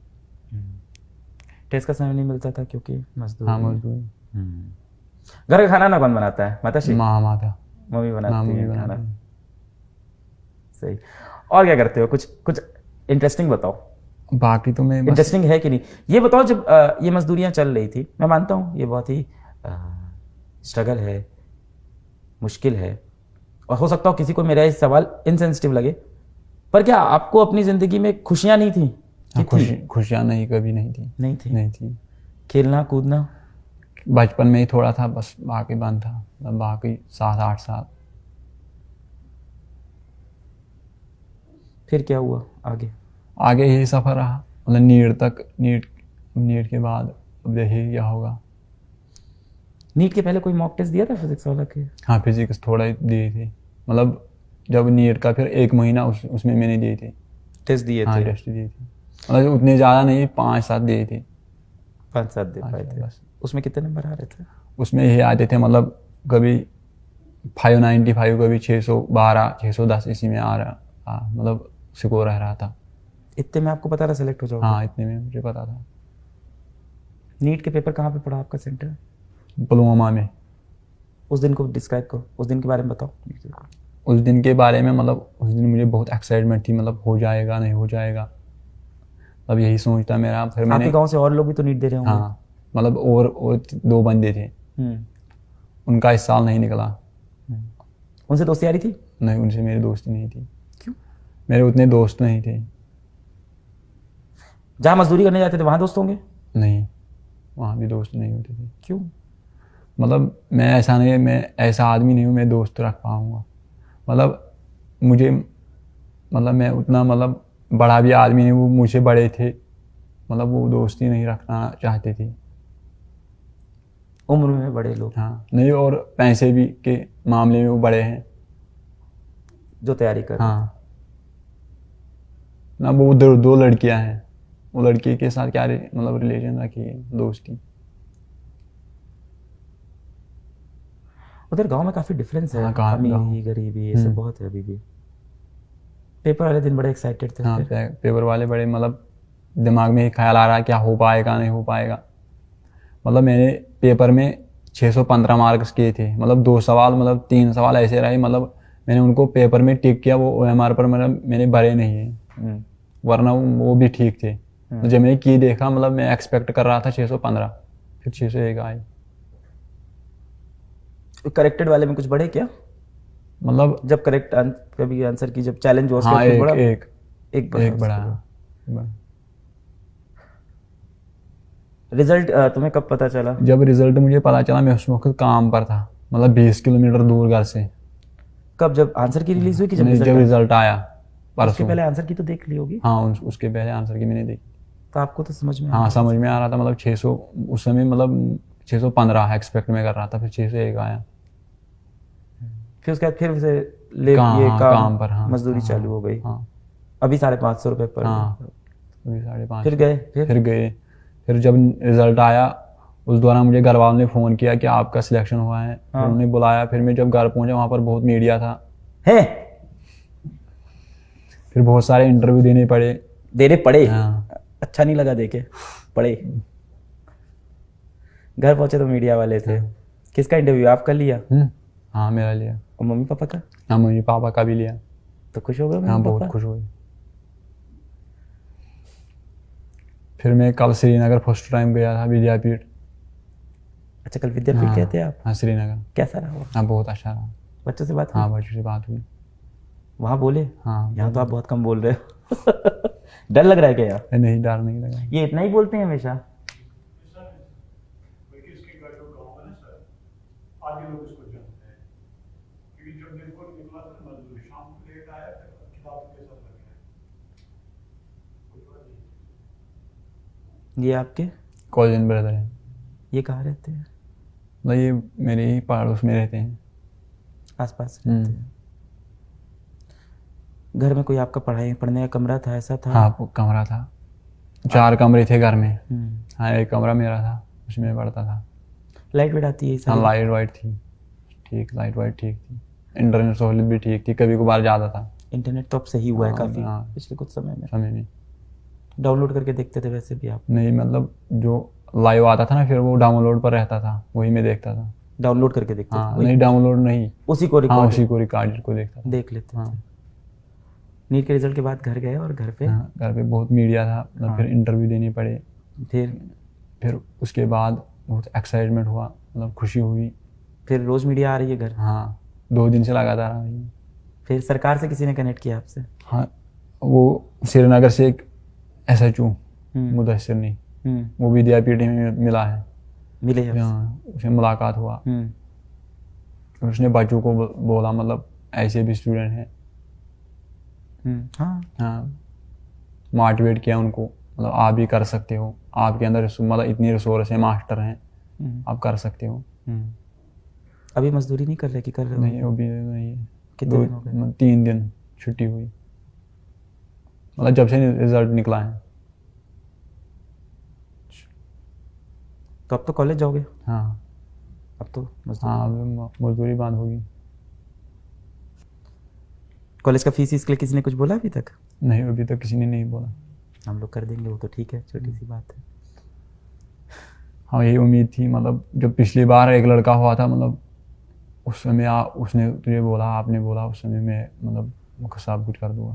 टेस्ट का समय नहीं मिलता था क्योंकि मजदूर? हाँ मजदूर। घर का खाना ना कौन बनाता है? माताश्री? माता मम्मी बनाती है खाना। सही। और क्या करते हो? कुछ इंटरेस्टिंग बताओ। बाकी तो मैं इंटरेस्टिंग है कि नहीं ये बताओ। जब ये मजदूरियां चल रही थी, मैं मानता हूँ ये बहुत ही स्ट्रगल है, मुश्किल है, और हो सकता हो किसी को मेरा ये सवाल इनसेंसिटिव लगे, पर क्या आपको अपनी जिंदगी में खुशियां नहीं थी? खुशियां नहीं, कभी नहीं थी। नहीं थी। खेलना कूदना बचपन में ही थोड़ा था बस, बाकी बंद था। मतलब बाकी 7-8 साल। फिर क्या हुआ आगे? आगे यही सफ़र रहा, मतलब नीट के बाद अब देखिए क्या होगा। नीट के पहले कोई मॉक टेस्ट दिया था फिजिक्स वाला के? हाँ फिजिक्स थोड़ा ही दिए थे, मतलब जब नीट का फिर 1 महीना उसमें मैंने दिए थे। टेस्ट दिए थे? हाँ टेस्ट दिए थे, मतलब उतने ज़्यादा नहीं, 5-7 दिए थे। 5-7 दे पाए थे बस? उसमें कितने नंबर आ रहे थे? उसमें यही आते थे, मतलब कभी 595, कभी 612, 610 इसी में आ रहा, मतलब स्कोर रह रहा था। इतने में आपको पता था सेलेक्ट हो जाओगे? हाँ इतने में मुझे पता था। नीट के पेपर कहाँ पे पड़ा आपका सेंटर? पुलवामा में। उस दिन को डिस्क्राइब करो, उस दिन के बारे में बताओ। उस दिन के बारे में, मतलब उस दिन मुझे बहुत एक्साइटमेंट थी, मतलब हो जाएगा नहीं हो जाएगा, अब यही सोचता मेरा। फिर मैंने, आपके गांव से और लोग भी तो नीट दे रहे होंगे? हाँ मतलब और 2 बंदे थे, उनका इस साल नहीं निकला। उनसे दोस्ती यारी थी? नहीं, उनसे मेरी दोस्ती नहीं थी। क्यों? मेरे उतने दोस्त नहीं थे। जहाँ मजदूरी करने जाते थे वहाँ दोस्त होंगे? नहीं, वहाँ भी दोस्त नहीं होते थे। क्यों? मतलब मैं ऐसा आदमी नहीं हूँ मैं दोस्त रख पाऊँगा। मतलब मुझे, मतलब मैं उतना मतलब बड़ा भी आदमी नहीं, वो मुझसे बड़े थे, मतलब वो दोस्ती नहीं रखना चाहते थे। उम्र में बड़े लोग? हाँ नहीं, और पैसे भी के मामले में वो बड़े हैं जो तैयारी कर। हाँ ना, वो 2 लड़कियां हैं, वो लड़की के साथ क्या मतलब रिलेशन रखी है, दोस्ती। उधर गांव में काफी डिफरेंस है। हाँ, अमीरी गरीबी ये सब बहुत है अभी भी। पेपर वाले दिन बड़े एक्साइटेड थे? हाँ पेपर वाले बड़े, मतलब दिमाग में ख्याल आ रहा है क्या हो पाएगा नहीं हो पाएगा। मतलब मैंने पेपर में 615 मार्क्स किए थे, मतलब 2 सवाल, मतलब 3 सवाल ऐसे रहे, मतलब मैंने उनको पेपर में टिक किया, वो OMR पर मतलब मैंने भरे नहीं है, वरना वो भी ठीक थे। तो जब मैंने की देखा, मतलब मैं एक्सपेक्ट कर रहा था 615, फिर 6 से 1 आए। करेक्टेड वाले में कुछ बढ़े क्या? मतलब जब करेक्ट कभी आंसर की जब चैलेंज हुआ उसके हाँ बाद कुछ एक बढ़ा? एक एक बढ़ा एक उसके बड़ा बाद। रिजल्ट तुम्हें कब पता चला? जब रिजल्ट मुझे पता चला मैं उस वक्त काम पर था, मतलब 20 किलोमीटर दूर घर से। कब, जब आंसर की रिलीज हुई कि जब नहीं, जब रिजल्ट? रिजल्ट आया उसके परसों। पहले आंसर की तो देख ली होगी। हाँ उसके पहले आंसर की मैंने देखी। तो आपको तो समझ में आ हाँ रहा समझ में आ रहा था, मतलब 600 उस समय, मतलब 615 एक्सपेक्ट में कर रहा था, फिर 6 से 1 आया। फिर उसके बाद फिर से ले हाँ ये हाँ काम काम पर, हाँ मजदूरी हाँ, चालू हो गई। हाँ अभी 550 रुपये पर हाँ डे। अभी 550। फिर गए फिर गए। फिर जब रिजल्ट आया उस दौरान मुझे घर वालों ने फ़ोन किया कि आपका सिलेक्शन हुआ है। फिर हाँ। उन्होंने बुलाया। फिर मैं जब घर पहुंचा वहाँ पर बहुत मीडिया था। है फिर बहुत सारे इंटरव्यू देने पड़े। देने पड़े? हाँ। अच्छा नहीं लगा देके? पड़े। घर पहुंचे तो मीडिया वाले थे। किसका इंटरव्यू आप कर लिया? हाँ मेरा लिया। और मम्मी पापा का? हाँ मम्मी पापा का भी लिया। तो खुश हो गए हाँ मम्मी बहुत पापा? खुश हुए। फिर मैं कल श्रीनगर फर्स्ट टाइम गया था विद्यापीठ। अच्छा, कल विद्यापीठ गए थे आप? हाँ श्रीनगर। कैसा रहा वो? हाँ बहुत अच्छा रहा। बच्चों से बात हुई? हाँ बच्चों से बात हुई। वहाँ बोले? हाँ यहाँ तो आप बहुत कम बोल रहे हो। डर लग रहा है क्या यार? नहीं, डर नहीं लगा। ये इतना ही बोलते हैं हमेशा? आगे लोग इसको जानते हैं क्योंकि जब मेरे को निकला था मजदूरी शाम को लेट आया फिर किताब के साथ लग गया। ये आपके कॉलेज ब्रदर है। ये कहाँ रहते हैं? मतलब ये मेरे ही पड़ोस में रहते हैं। आसपास रहते हैं? घर में कोई आपका पढ़ाई पढ़ने का कमरा था, ऐसा था? हाँ वो कमरा था। 4 कमरे थे घर में। हम्म। हाँ एक कमरा मेरा था, उसमें पढ़ता था। लाइट वेट आती है हाँ सारी? लाइट वाइट थी ठीक, लाइट वाइट ठीक थी। इंटरनेट सहूलियत भी ठीक थी, कभी कभार ज़्यादा था इंटरनेट तो अब सही हुआ है हाँ, काफी हाँ। पिछले कुछ समय में। समय में। डाउनलोड करके देखते थे वैसे भी आप? नहीं मतलब जो लाइव आता था ना फिर वो डाउनलोड पर रहता था, वही मैं देखता था। डाउनलोड करके देखते हाँ थे? नहीं डाउनलोड नहीं, उसी को हाँ रिकॉर्ड उसी को रिकॉर्डेड को देखता था। देख लेते हाँ। थे? नीट के रिजल्ट के बाद घर गए और घर पे हाँ घर पे बहुत मीडिया था, मतलब हाँ। फिर इंटरव्यू देने पड़े। फिर उसके बाद बहुत एक्साइटमेंट हुआ, मतलब खुशी हुई। फिर रोज मीडिया आ रही है घर? हाँ 2 दिन से लगातार आ रही है। फिर सरकार से किसी ने कनेक्ट किया आपसे? हाँ वो श्रीनगर से एक SHO हम्म। मुदस्सिर ने, हम्म। वो विद्यापीठ में मिला है। मिले हैं? हाँ उससे मुलाकात हुआ। उसने बच्चों को बोला मतलब ऐसे भी स्टूडेंट हैं। हाँ। हाँ मोटिवेट किया उनको, मतलब आप भी कर सकते हो, आपके अंदर मतलब इतनी रिसोर्स है, मास्टर हैं, आप कर सकते हो। अभी मजदूरी नहीं कर रहे कि कर रहे हो? नहीं वो भी नहीं है। कितने दिन हो गए? 3 दिन छुट्टी हुई, मतलब जब से रिजल्ट निकला है। तो अब तो कॉलेज जाओगे? हाँ अब तो मजदूरी। हाँ अब मजदूरी बंद होगी। कॉलेज का फीस इसके लिए किसी ने कुछ बोला अभी तक? नहीं अभी तक किसी ने नहीं बोला। हम लोग कर देंगे वो तो ठीक है, छोटी सी बात है। हाँ यही उम्मीद थी, मतलब जब पिछली बार एक लड़का हुआ था, मतलब उस समय उसने तुझे बोला, आपने बोला उस समय मैं मतलब सब कुछ कर दूंगा।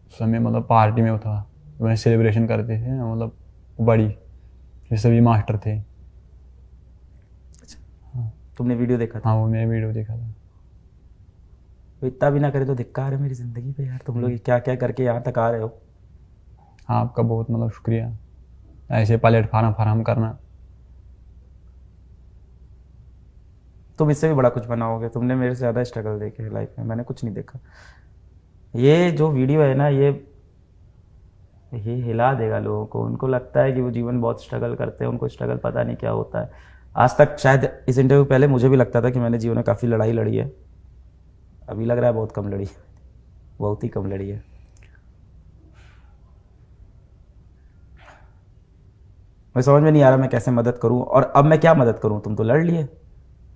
उस समय मतलब पार्टी में था, वह सेलिब्रेशन करते थे मतलब बड़ी, ये सभी मास्टर थे। तुमने वीडियो देखा था? हाँ वो मैंने वीडियो देखा था। तो इतना भी ना करे तो धिक्कार है मेरी ज़िंदगी पे यार, तुम लोग क्या क्या करके यहाँ तक आ रहे हो। हाँ आपका बहुत मतलब शुक्रिया, ऐसे प्लेटफार्म फराहम करना। तुम इससे भी बड़ा कुछ बनाओगे, तुमने मेरे से ज़्यादा स्ट्रगल देखे है लाइफ में, मैंने कुछ नहीं देखा। ये जो वीडियो है ना ये हिला देगा लोगों को। उनको लगता है कि वो जीवन बहुत स्ट्रगल करते हैं, उनको स्ट्रगल पता नहीं क्या होता है। आज तक शायद इस इंटरव्यू पहले मुझे भी लगता था कि मैंने जीवन में काफ़ी लड़ाई लड़ी है, अभी लग रहा है बहुत कम लड़ी है, बहुत ही कम लड़ी है। मैं समझ में नहीं आ रहा मैं कैसे मदद करूं, और अब मैं क्या मदद करूं। तुम तो लड़ लिए,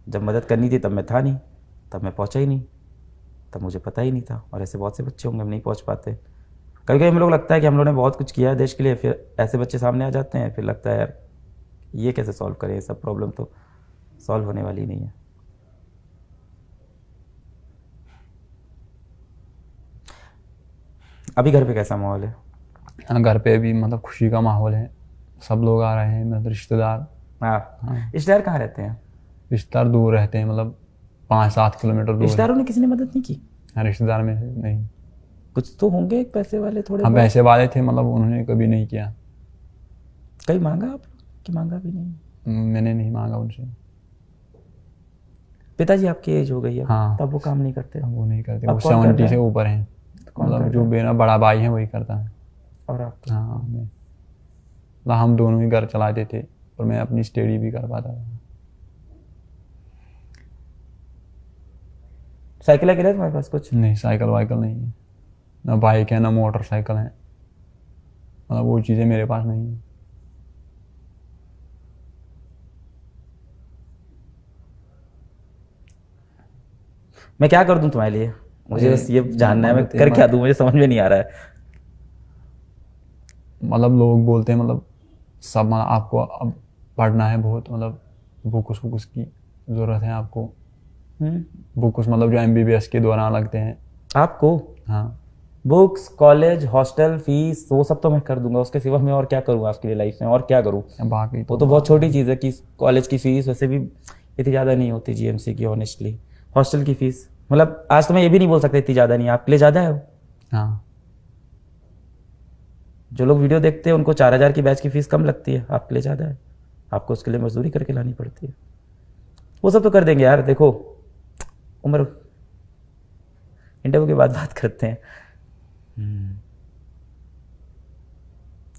जब मदद करनी थी तब मैं था नहीं, तब मैं पहुंचा ही नहीं, तब मुझे पता ही नहीं था। और ऐसे बहुत से बच्चे होंगे हम नहीं पहुंच पाते। कभी कभी हम लोग लगता है कि हम लोगों ने बहुत कुछ किया है देश के लिए, फिर ऐसे बच्चे सामने आ जाते हैं, फिर लगता है यार ये कैसे सॉल्व करें, ये सब प्रॉब्लम तो सॉल्व होने वाली नहीं है। अभी घर पे कैसा माहौल है? हाँ घर पे भी मतलब खुशी का माहौल है, सब लोग आ रहे हैं, मतलब रिश्तेदार हाँ। रिश्तेदार कहाँ रहते हैं? रिश्तेदार दूर रहते हैं, मतलब 5-7 किलोमीटर दूर है। रिश्तेदारों ने किसी ने मदद नहीं की? हाँ, रिश्तेदार में से नहीं। कुछ तो होंगे पैसे वाले थोड़े हम बहुत। पैसे वाले थे, मतलब उन्होंने कभी नहीं किया। कहीं मांगा आप कि मांगा भी नहीं? मैंने नहीं मांगा उनसे। पिताजी आपकी एज हो गई है, हाँ। तब वो काम नहीं करते? अब वो नहीं करते, अब वो कौन कर 70 रहा से है? ऊपर हैं। कौन कर मतलब रहा जो है? मेरा बड़ा भाई है वही करता है। और आप? हाँ, मतलब हम दोनों ही घर चलाते थे और मैं अपनी स्टडी भी कर पाता था। साइकिल है तुम्हारे पास कुछ? नहीं, साइकिल वाइकल नहीं है, ना बाइक है ना मोटरसाइकिल है, मतलब वो चीज़ें मेरे पास नहीं है। मैं क्या कर दूं तुम्हारे लिए? मुझे बस ये जानना है, मैं मदद- कर क्या दूं, मुझे समझ में नहीं आ रहा है। मतलब लोग बोलते हैं, मतलब सब, मतलब आपको अब पढ़ना है बहुत, मतलब बुक्स की ज़रूरत है आपको। बुक्स मतलब जो MBBS के दौरान लगते हैं। आपको हाँ, बुक्स, कॉलेज, हॉस्टल फीस, वो सब तो मैं कर दूंगा। उसके सिवा मैं और क्या करूंगा आपके लिए लाइफ में, और क्या करूं? बाकी वो तो बहुत छोटी चीज़ है कि कॉलेज की फीस वैसे भी इतनी ज़्यादा नहीं होती GMC की, ऑनेस्टली। हॉस्टल की फीस मतलब आज तो मैं ये भी नहीं बोल सकता इतनी ज़्यादा नहीं, आपके लिए ज़्यादा है वो। हाँ, जो लोग वीडियो देखते हैं उनको 4,000 की बैच की फीस कम लगती है, आपके लिए ज़्यादा है। आपको उसके लिए मजदूरी करके लानी पड़ती है। वो सब तो कर देंगे यार। देखो उम्र, इंटरव्यू के बाद बात करते हैं।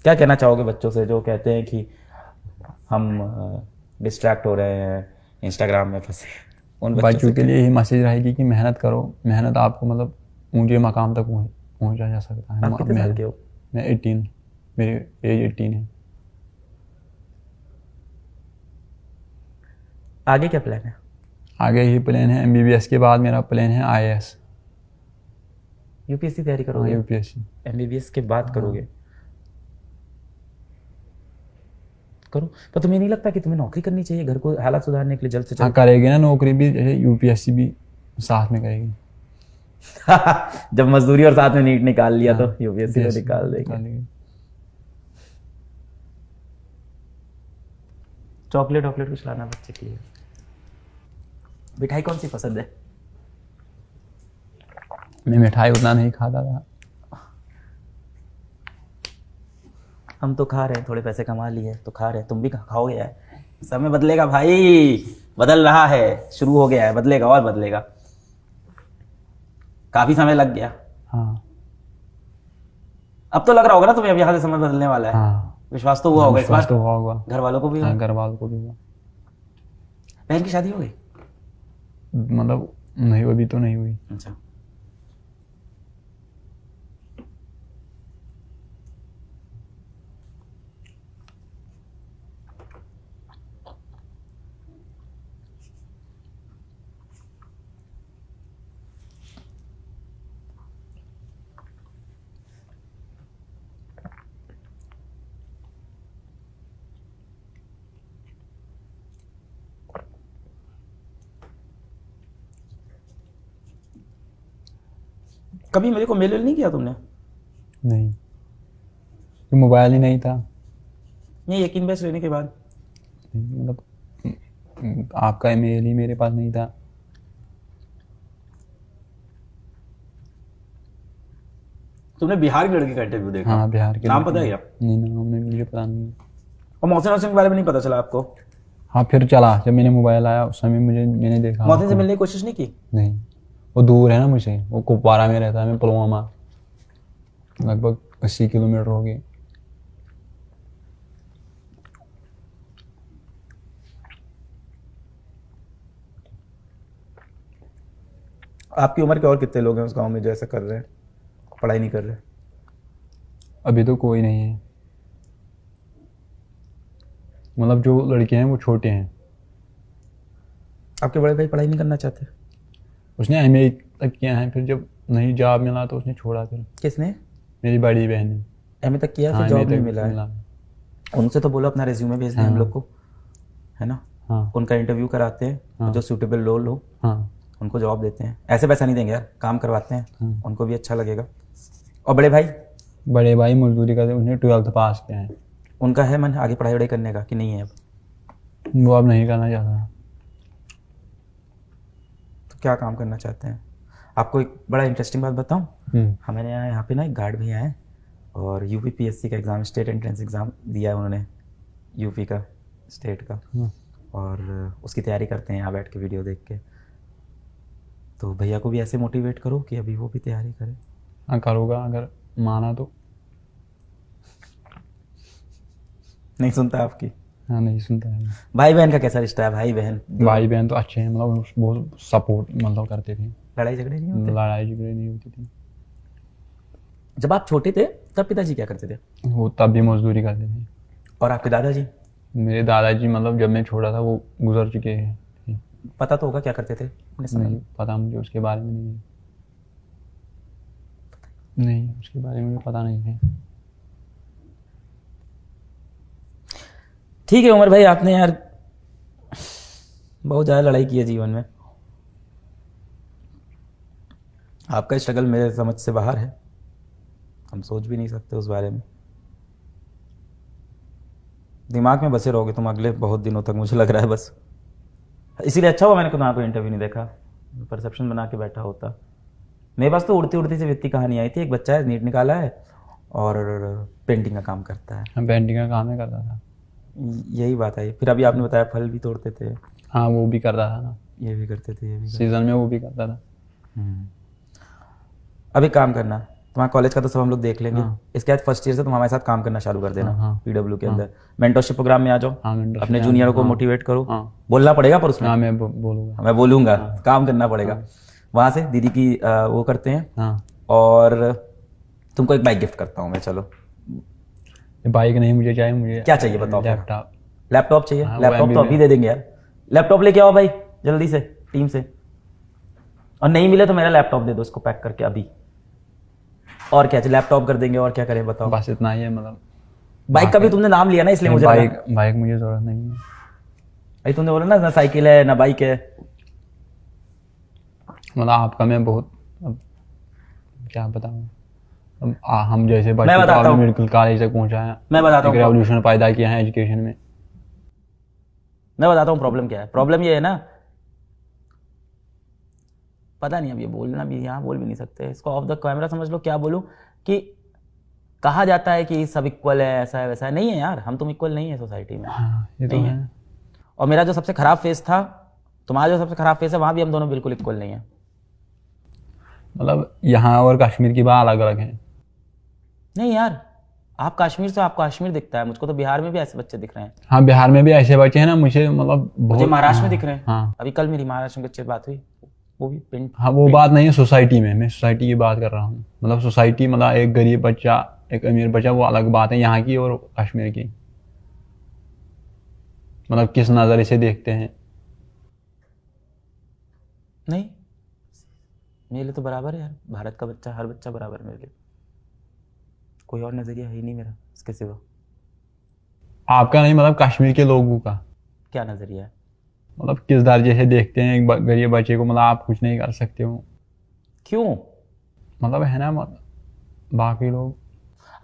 क्या कहना चाहोगे बच्चों से जो कहते हैं कि हम डिस्ट्रैक्ट हो रहे हैं, इंस्टाग्राम में फंसे? उन बच्चों के लिए यही मैसेज रहेगी कि मेहनत करो, मेहनत आपको मतलब ऊंचे मकाम तक पहुंचा जा सकता है। आप कितने साल के हो? मैं 18, मेरी एज 18 है। आगे क्या प्लान है? आगे ही प्लान है, MBBS के बाद मेरा प्लान है IAS। UPSC तैयारी हाँ, करोगे? UPSC। MBBS के बाद करोगे? करो, पर तुम्हें नहीं लगता कि तुम्हें नौकरी करनी चाहिए घर को हालात सुधारने के लिए जल्द से हाँ, जल्द? करेगी ना नौकरी भी, जैसे UPSC भी साथ में करेगी। जब मजदूरी और साथ में नीट निकाल लिया तो हाँ, UPSC में UPSC निकाल देंगे। देगी। चॉकलेट वॉकलेट कुछ लाना बच्चे के लिए। मिठाई कौन सी पसंद है? मैं मिठाई उतना नहीं खाता था। हम तो खा रहे हैं, थोड़े पैसे कमा लिए तो खा रहे हैं, तुम भी खाओगे यार। समय बदलेगा भाई, बदल रहा है, शुरू हो गया है, बदलेगा और बदलेगा। काफी समय लग गया। हाँ, अब तो लग रहा होगा ना तुम्हें अब यहाँ से समय बदलने वाला है। हाँ, विश्वास तो हुआ होगा इस विश्वास बार? तो हुआ होगा। घर वालों को भी हुआ? हाँ, घर वालों को भी हुआ। बहन की शादी हो गई? मतलब नहीं, अभी तो नहीं हुई। अच्छा। कभी मेरे को मेल नहीं किया तुमने? नहीं, तो मोबाइल ही नहीं था। ये यकीन बेस लेने के बाद? मतलब आपका ईमेल ही मेरे पास नहीं था। तुमने बिहार के लड़के का इंटरव्यू देखा? हाँ, बिहार के नाम लड़के। पता है क्या? नहीं, नाम नहीं, मुझे पता नहीं। और मोहसिन हसन के बारे में नहीं पता चला आपको? हाँ, फिर चला जब मैंने मोबाइल आया उस समय मैंने देखा। मोहसिन से मिलने की कोशिश नहीं की? नहीं, वो दूर है ना मुझे, वो कुपवारा में रहता है, मैं पुलवामा, लगभग 80 किलोमीटर हो गए। आपकी उम्र के और कितने लोग हैं उस गांव में जो ऐसा कर रहे हैं, पढ़ाई नहीं कर रहे? अभी तो कोई नहीं है, मतलब जो लड़के हैं वो छोटे हैं। आपके बड़े भाई पढ़ाई नहीं करना चाहते? उसने MA तक किया है, फिर जब नहीं जॉब मिला तो उसने छोड़ा। फिर किसने? मेरी बड़ी बहन ने। MA तक किया, फिर हाँ, जॉब MA नहीं तक मिला है। उनसे तो बोलो अपना रिज्यूमे भेज दें हम लोग को, है ना? हाँ, उनका इंटरव्यू कराते हैं, हाँ। जो सूटेबल रोल हो हाँ, उनको जॉब देते हैं। ऐसे पैसा नहीं देंगे यार, काम करवाते हैं, हाँ। उनको भी अच्छा लगेगा। और बड़े भाई? बड़े भाई मजदूरी करते, उसने 12th पास किया है। उनका है मन आगे पढ़ाई वढ़ाई करने का कि नहीं है अब? वो अब नहीं करना चाहता। तो क्या काम करना चाहते हैं? आपको एक बड़ा इंटरेस्टिंग बात बताऊं, हमारे यहाँ पे ना एक गार्ड भैया हैं और यूपीपीएससी का एग्ज़ाम, स्टेट एंट्रेंस एग्ज़ाम दिया है उन्होंने, यूपी का, स्टेट का, और उसकी तैयारी करते हैं यहाँ बैठ के वीडियो देख के। तो भैया को भी ऐसे मोटिवेट करो कि अभी वो भी तैयारी करे। हाँ करूँगा अगर माना तो। नहीं सुनता आपकी? हाँ नहीं सुनता है। भाई बहन का कैसा रिश्ता है? भाई बहन भाई बहन तो अच्छे हैं, मतलब बहुत सपोर्ट मतलब करते थे। लड़ाई झगड़े नहीं होते? लड़ाई झगड़े नहीं होती थी। जब आप छोटे थे तब पिताजी क्या करते थे? वो तब भी मजदूरी करते थे। और आपके दादाजी? मेरे दादाजी मतलब जब मैं छोटा था वो गुजर चुके हैं। पता तो होगा क्या करते थे अपने समय नहीं में? पता मुझे उसके बारे में नहीं उसके बारे में मुझे पता नहीं है। ठीक है उमर भाई, आपने यार बहुत ज़्यादा लड़ाई की है जीवन में। आपका स्ट्रगल मेरे समझ से बाहर है, हम सोच भी नहीं सकते उस बारे में। दिमाग में बसे रहोगे तुम अगले बहुत दिनों तक, मुझे लग रहा है बस। इसीलिए अच्छा हुआ मैंने तुम्हारा कोई इंटरव्यू नहीं देखा, परसेप्शन बना के बैठा होता। मेरे पास तो उड़ती उड़ती से व्यक्ति कहानी आई थी। एक बच्चा है, नीट निकाला है और पेंटिंग का काम करता है। हम पेंटिंग का काम ही करता था। यही बात आई। फिर अभी आपने बताया फल भी तोड़ते थे। हाँ वो भी करता था ना, ये भी करते थे, ये भी करते सीजन में वो भी करता था। अभी काम करना, तुम्हारा कॉलेज का तो सब हम लोग देख लेंगे। हाँ। इसके बाद फर्स्ट ईयर से तुम हमारे साथ काम करना चालू कर देना। हाँ। पीडब्ल्यू के अंदर मेंटरशिप प्रोग्राम में आ जाओ। हाँ, mentorship अपने में जूनियरों को हाँ। मोटिवेट करो। हाँ। बोलना पड़ेगा पर उसमें। हाँ मैं बोलूँगा। मैं बोलूंगा, काम करना पड़ेगा। वहां से दीदी की वो करते हैं। हाँ और तुमको एक बाइक गिफ्ट करता हूँ मैं। चलो बाइक नहीं मुझे चाहिए, मुझे क्या चाहिए बताओ? लैपटॉप। लैपटॉप चाहिए? हाँ, वो लैपटॉप तो MBA अभी दे देंगे यार। लैपटॉप लेके आओ भाई जल्दी से टीम से। और नहीं मिले तो मेरा लैपटॉप दे दो इसको पैक करके अभी। और क्या चाहिए? लैपटॉप कर देंगे, और क्या करें बताओ? बस इतना ही है मतलब। बाइक का भी तुमने नाम लिया ना, इसलिए मुझे लगा। बाइक मुझे जरूरत नहीं है। भाई तुमने बोला ना साइकिल है ना बाइक है। मतलब आपका मैं बहुत अब क्या बताऊँ। अब हम जैसे मैं बच्चे को बताता आपने हूँ। मेडिकल कॉलेज तक पहुँचाया, मैं बताता हूँ। रेवोल्यूशन पैदा किया है एजुकेशन में। मैं बताता हूँ प्रॉब्लम क्या है। प्रॉब्लम ये है ना, पता नहीं अब ये बोलना भी यहाँ बोल भी नहीं सकते इसको, ऑफ द कैमरा समझ लो क्या बोलूँ। कि कहा जाता है कि सब इक्वल है, ऐसा है वैसा है। नहीं है यार, हम तुम इक्वल नहीं है सोसाइटी में। हाँ ये तो नहीं है। और मेरा जो सबसे खराब फेस था, तुम्हारा जो सबसे खराब फेस है, वहां भी हम दोनों बिल्कुल इक्वल नहीं है। मतलब यहाँ और कश्मीर की बात अलग अलग है। नहीं यार, आप कश्मीर से, आपको कश्मीर दिखता है, मुझको तो बिहार में भी ऐसे बच्चे दिख रहे हैं। हाँ बिहार में भी ऐसे बच्चे हैं ना, मुझे मतलब मुझे महाराष्ट्र में दिख रहे हैं। हाँ अभी कल मेरी महाराष्ट्र में बच्चे से बात हुई, वो भी पेंट। हाँ वो बात नहीं है सोसाइटी में, मैं सोसाइटी की बात कर रहा हूँ। मतलब सोसाइटी मतलब एक गरीब बच्चा एक अमीर बच्चा वो अलग बात है, यहाँ की और कश्मीर की। मतलब किस नज़र से देखते हैं। नहीं, मेरे लिए तो बराबर है यार। भारत का बच्चा, हर बच्चा बराबर है मेरे लिए। कोई और नजरिया है ही नहीं मेरा इसके सिवा। आपका नहीं, मतलब कश्मीर के लोगों का क्या नजरिया है? मतलब किस दर्जे से देखते हैं एक गरीब बच्चे को। मतलब आप कुछ नहीं कर सकते हो, क्यों? मतलब है ना, मतलब बाकी लोग।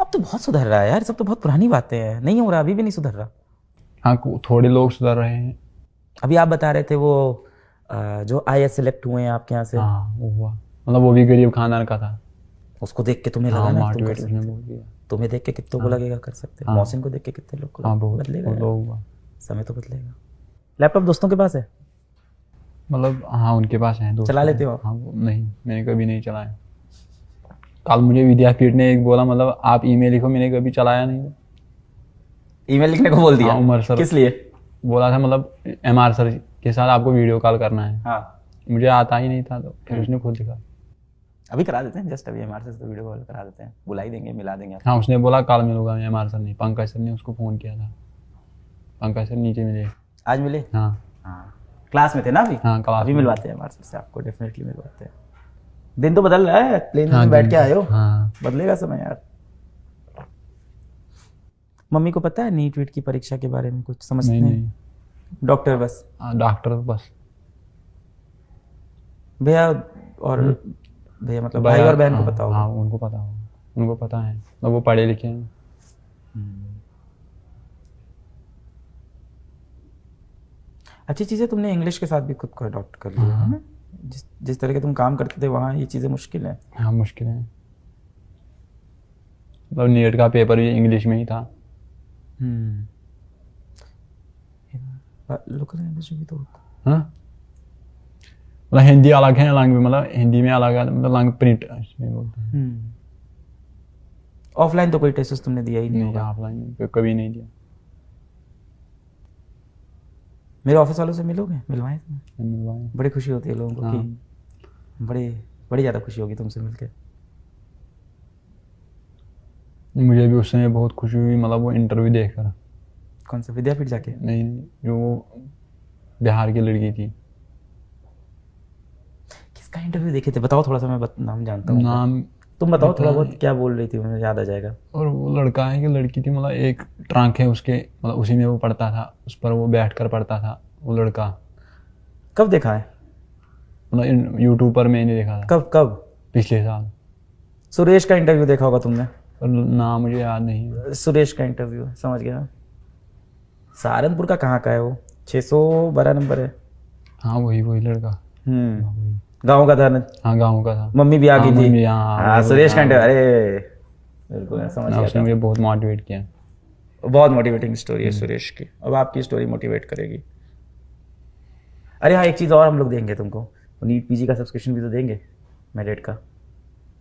अब तो बहुत सुधर रहा है यार, सब तो बहुत पुरानी बातें हैं। नहीं हो रहा, अभी भी नहीं सुधर रहा। हाँ थोड़े लोग सुधर रहे हैं। अभी आप बता रहे थे वो जो IAS सेलेक्ट हुए हैं आपके यहाँ से, हाँ वो हुआ, मतलब वो भी गरीब खानदान का था। उसको देख के तुम्हें लगा हाँ ना तुम कर मोटिवेट सकते उसने हो? बोल दिया। तुम्हें देख के कितनों को लगेगा कर सकते हो। हाँ। मौसिन को देख के कितने लोग को हाँ बहुत बदलेगा यार। लोग हुआ। समय तो बदलेगा। लैपटॉप दोस्तों के पास है? मतलब हाँ उनके पास है दोस्त। चला लेते हो आप? हाँ नहीं मैंने कभी नहीं चलाया। कल मुझे विद्यापीठ ने एक बोला, मतलब आप ईमेल लिखो, मैंने कभी चलाया नहीं। ईमेल लिखने को बोल दिया? हाँ, उमर सर किस लिए? बोला था, मतलब MR सर के साथ आपको वीडियो कॉल करना है। हाँ, मुझे आता ही नहीं था, तो फिर उसने खुद लिखा। अभी करा देते हैं, जस्ट अभी हमारे से वीडियो कॉल करा देते हैं, बुला ही देंगे, मिला देंगे। हाँ उसने बोला कल मिलूंगा। MR सर ने, पंकज सर ने उसको फ़ोन किया था। पंकज सर नीचे मिले। आज मिले? हाँ हाँ, क्लास में थे ना अभी? हाँ क्लास अभी में। मिलवाते हैं हमारे से, आपको डेफिनेटली मिलवाते हैं। दिन तो बदल रहा है, प्लेन हाँ, में बैठ दिन के तो- आए हो। हाँ बदलेगा समय यार। मम्मी को पता है नीट वीट की परीक्षा के बारे में कुछ समझते नहीं हैं? नहीं। डॉक्टर बस? हाँ डॉक्टर बस। भैया और भैया मतलब भाई और बहन को पता होगा? हाँ उनको पता होगा, उनको पता है, मतलब वो पढ़े लिखे हैं। अच्छी चीज़ है तुमने इंग्लिश के साथ भी खुद को अडॉप्ट कर लिया है ना। जिस तरह के तुम काम करते थे वहाँ ये चीज़ें मुश्किल है। हाँ मुश्किल है, मतलब नीट का पेपर भी इंग्लिश में ही था। लोकल लैंग्वेज में भी तो होता। हाँ मतलब हिंदी अलग है, लैंग्वेज मतलब हिंदी में अलग है, मतलब लैंग्वेज प्रिंट इसमें बोलते हैं। ऑफलाइन तो कोई टेस्ट तुमने दिया ही नहीं नहीं, होगा। ऑफलाइन कभी नहीं दिया। मेरे ऑफिस वालों से मिलोगे, मिलवाएं तुम्हें? मिलवाए। बड़ी खुशी होती है लोगों को कि बड़ी ज़्यादा खुशी होगी तुमसे मिलके। मुझे भी उस समय बहुत खुशी हुई, मतलब वो इंटरव्यू देखकर। कौन सा, विद्यापीठ जाके? नहीं, जो वो बिहार की लड़की थी। किसका इंटरव्यू देखे थे बताओ थोड़ा सा, मैं नाम जानता हूँ। नाम तुम बताओ थोड़ा पता बहुत, नहीं। क्या बोल रही थी, मुझे याद आ जाएगा। और वो लड़का है कि लड़की थी, मतलब एक ट्रंक है उसके, मतलब उसी में वो पढ़ता था, उस पर वो बैठ कर पढ़ता था वो लड़का। कब देखा है? मतलब यूट्यूब पर मैंने देखा था। कब कब? पिछले साल। सुरेश का इंटरव्यू देखा होगा तुमने? पर नाम मुझे याद नहीं है। सुरेश का इंटरव्यू, समझ गया। सहारनपुर का कहाँ का है वो? 612 नंबर है। हाँ वही लड़का। गाँव का था ना? हाँ गाँव का था। मम्मी भी आ गई हाँ, थी। मम्मी, हाँ, हाँ वही, सुरेश का हाँ, इंटरव्यू, अरे बिल्कुल समझ गया उसने था। मुझे बहुत मोटिवेट किया। बहुत मोटिवेटिंग स्टोरी है सुरेश की। अब आपकी स्टोरी मोटिवेट करेगी। अरे हाँ, एक चीज़ और हम लोग देंगे तुमको, नीट पीजी का सब्सक्रिप्शन भी तो देंगे, मेरिट का।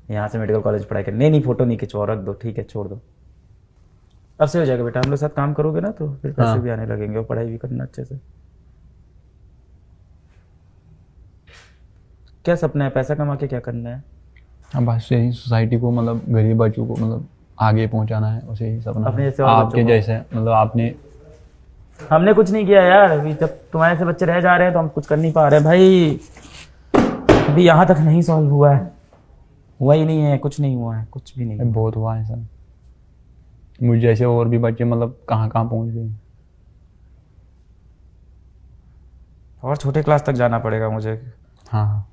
यहाँ से मेडिकल कॉलेज पढ़ाई कर, नहीं फोटो नहीं खिंचवाओ, रख दो, ठीक है, छोड़ दो। अब से हो जाएगा बेटा, हम लोग साथ काम करोगे ना तो फिर पैसे हाँ। भी आने लगेंगे और पढ़ाई भी करना अच्छे से। क्या सपना है, पैसा कमा के क्या करना है? अब बस यही सोसाइटी को, मतलब गरीब बच्चों को मतलब आगे पहुंचाना है, उसे ही सपना अपने है। जैसे और आपके बच्चों को। जैसे, मतलब आपने हमने कुछ नहीं किया यार, अभी जब तुम्हारे से बच्चे रह जा रहे हैं तो हम कुछ कर नहीं पा रहे भाई। अभी यहाँ तक नहीं सॉल्व हुआ है, हुआ ही नहीं है, कुछ नहीं हुआ है, कुछ भी नहीं। बहुत हुआ है सर, मुझ जैसे और भी बच्चे मतलब कहाँ कहाँ पहुँच गए। और छोटे क्लास तक जाना पड़ेगा मुझे। हाँ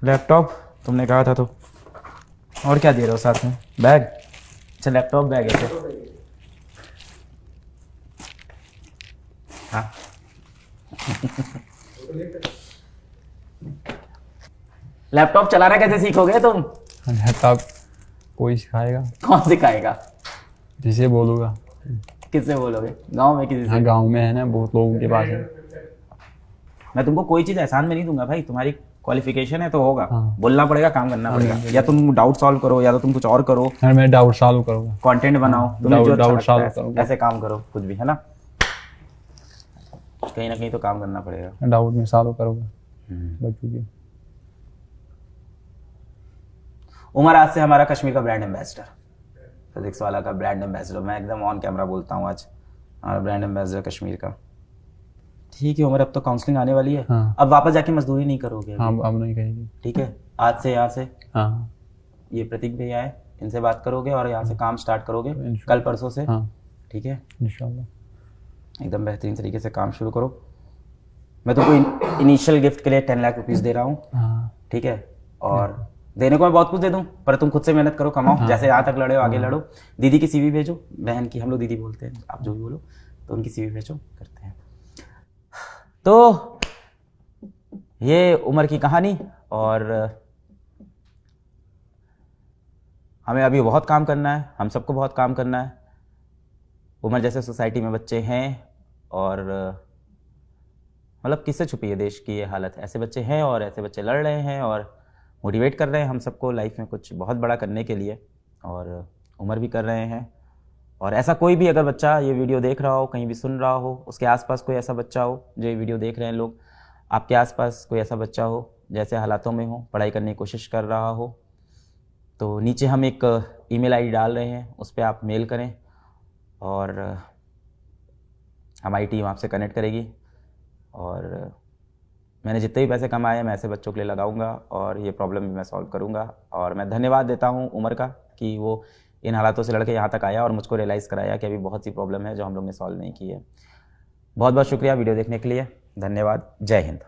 लैपटॉप तुमने कहा था तो, और क्या दे रहे हो साथ में? बैग? अच्छा लैपटॉप बैग है क्या? हाँ लैपटॉप चलाना कैसे सीखोगे तुम? लैपटॉप कोई सिखाएगा? कौन सिखाएगा? जिसे बोलूँगा। किससे बोलोगे? गांव में किसी से? हाँ गांव में है ना, बहुत लोगों के पास है। मैं तुमको कोई चीज़ एहसान में नहीं दूंगा भाई, तुम्हारी क्वालिफिकेशन है तो होगा। हाँ। बोलना पड़ेगा, काम करना पड़ेगा। या तुम डाउट सॉल्व करो या तो तुम कुछ और करो, यार मैं डाउट सॉल्व करूँगा। कंटेंट बनाओ, तुम्हें जो अच्छा डाउट लगता सॉल्व है करूंगा। ऐसे काम करो, कुछ भी है ना, कहीं ना कहीं तो काम करना पड़ेगा। डाउट में सॉल्व करूँगा बच्चों की। उमर आज से हमारा कश्मीर का ब्रांड एम्बेसडर, फिजिक्स वाला का ब्रांड एम्बेसडर। मैं एकदम ऑन कैमरा बोलता हूँ आज, हमारा ब्रांड एम्बेसडर कश्मीर का। ठीक है उमर, अब तो काउंसलिंग आने वाली है। हाँ। अब वापस जाके मजदूरी नहीं करोगे अभी? हाँ अब नहीं कहेगी। ठीक है, आज से यहाँ से हाँ ये प्रतीक भैया है, इनसे बात करोगे और यहाँ से काम स्टार्ट करोगे इंशाल्लाह। कल परसों से। हाँ ठीक है, इंशाल्लाह। एकदम बेहतरीन तरीके से काम शुरू करो। मैं तुमको इनिशियल गिफ्ट के लिए 10 लाख रुपीज़ दे रहा हूँ। हाँ ठीक है, और देने को मैं बहुत कुछ दे दूं, पर तुम खुद से मेहनत करो, कमाओ। जैसे यहाँ तक लड़े हो आगे लड़ो। दीदी की सीवी भेजो, बहन की, हम लोग दीदी बोलते हैं, आप जो भी बोलो, तो उनकी सीवी भेजो, करते हैं। तो ये उमर की कहानी, और हमें अभी बहुत काम करना है, हम सबको बहुत काम करना है। उमर जैसे सोसाइटी में बच्चे हैं, और मतलब किससे छुपी है देश की ये हालत। ऐसे बच्चे हैं और ऐसे बच्चे लड़ रहे हैं और मोटिवेट कर रहे हैं हम सबको लाइफ में कुछ बहुत बड़ा करने के लिए, और उमर भी कर रहे हैं। और ऐसा कोई भी अगर बच्चा ये वीडियो देख रहा हो, कहीं भी सुन रहा हो, उसके आसपास कोई ऐसा बच्चा हो जो ये वीडियो देख रहे हैं लोग, आपके आसपास कोई ऐसा बच्चा हो जैसे हालातों में हो, पढ़ाई करने की कोशिश कर रहा हो, तो नीचे हम एक ईमेल आईडी डाल रहे हैं, उस पर आप मेल करें और हमारी टीम आपसे कनेक्ट करेगी। और मैंने जितने भी पैसे कमाए मैं ऐसे बच्चों के लिए लगाऊंगा और ये प्रॉब्लम भी मैं सॉल्व करूंगा। और मैं धन्यवाद देता हूं उमर का कि वो इन हालातों से लड़के यहाँ तक आया और मुझको रियलाइज़ कराया कि अभी बहुत सी प्रॉब्लम है जो हम लोग ने सॉल्व नहीं की है। बहुत बहुत शुक्रिया वीडियो देखने के लिए, धन्यवाद, जय हिंद।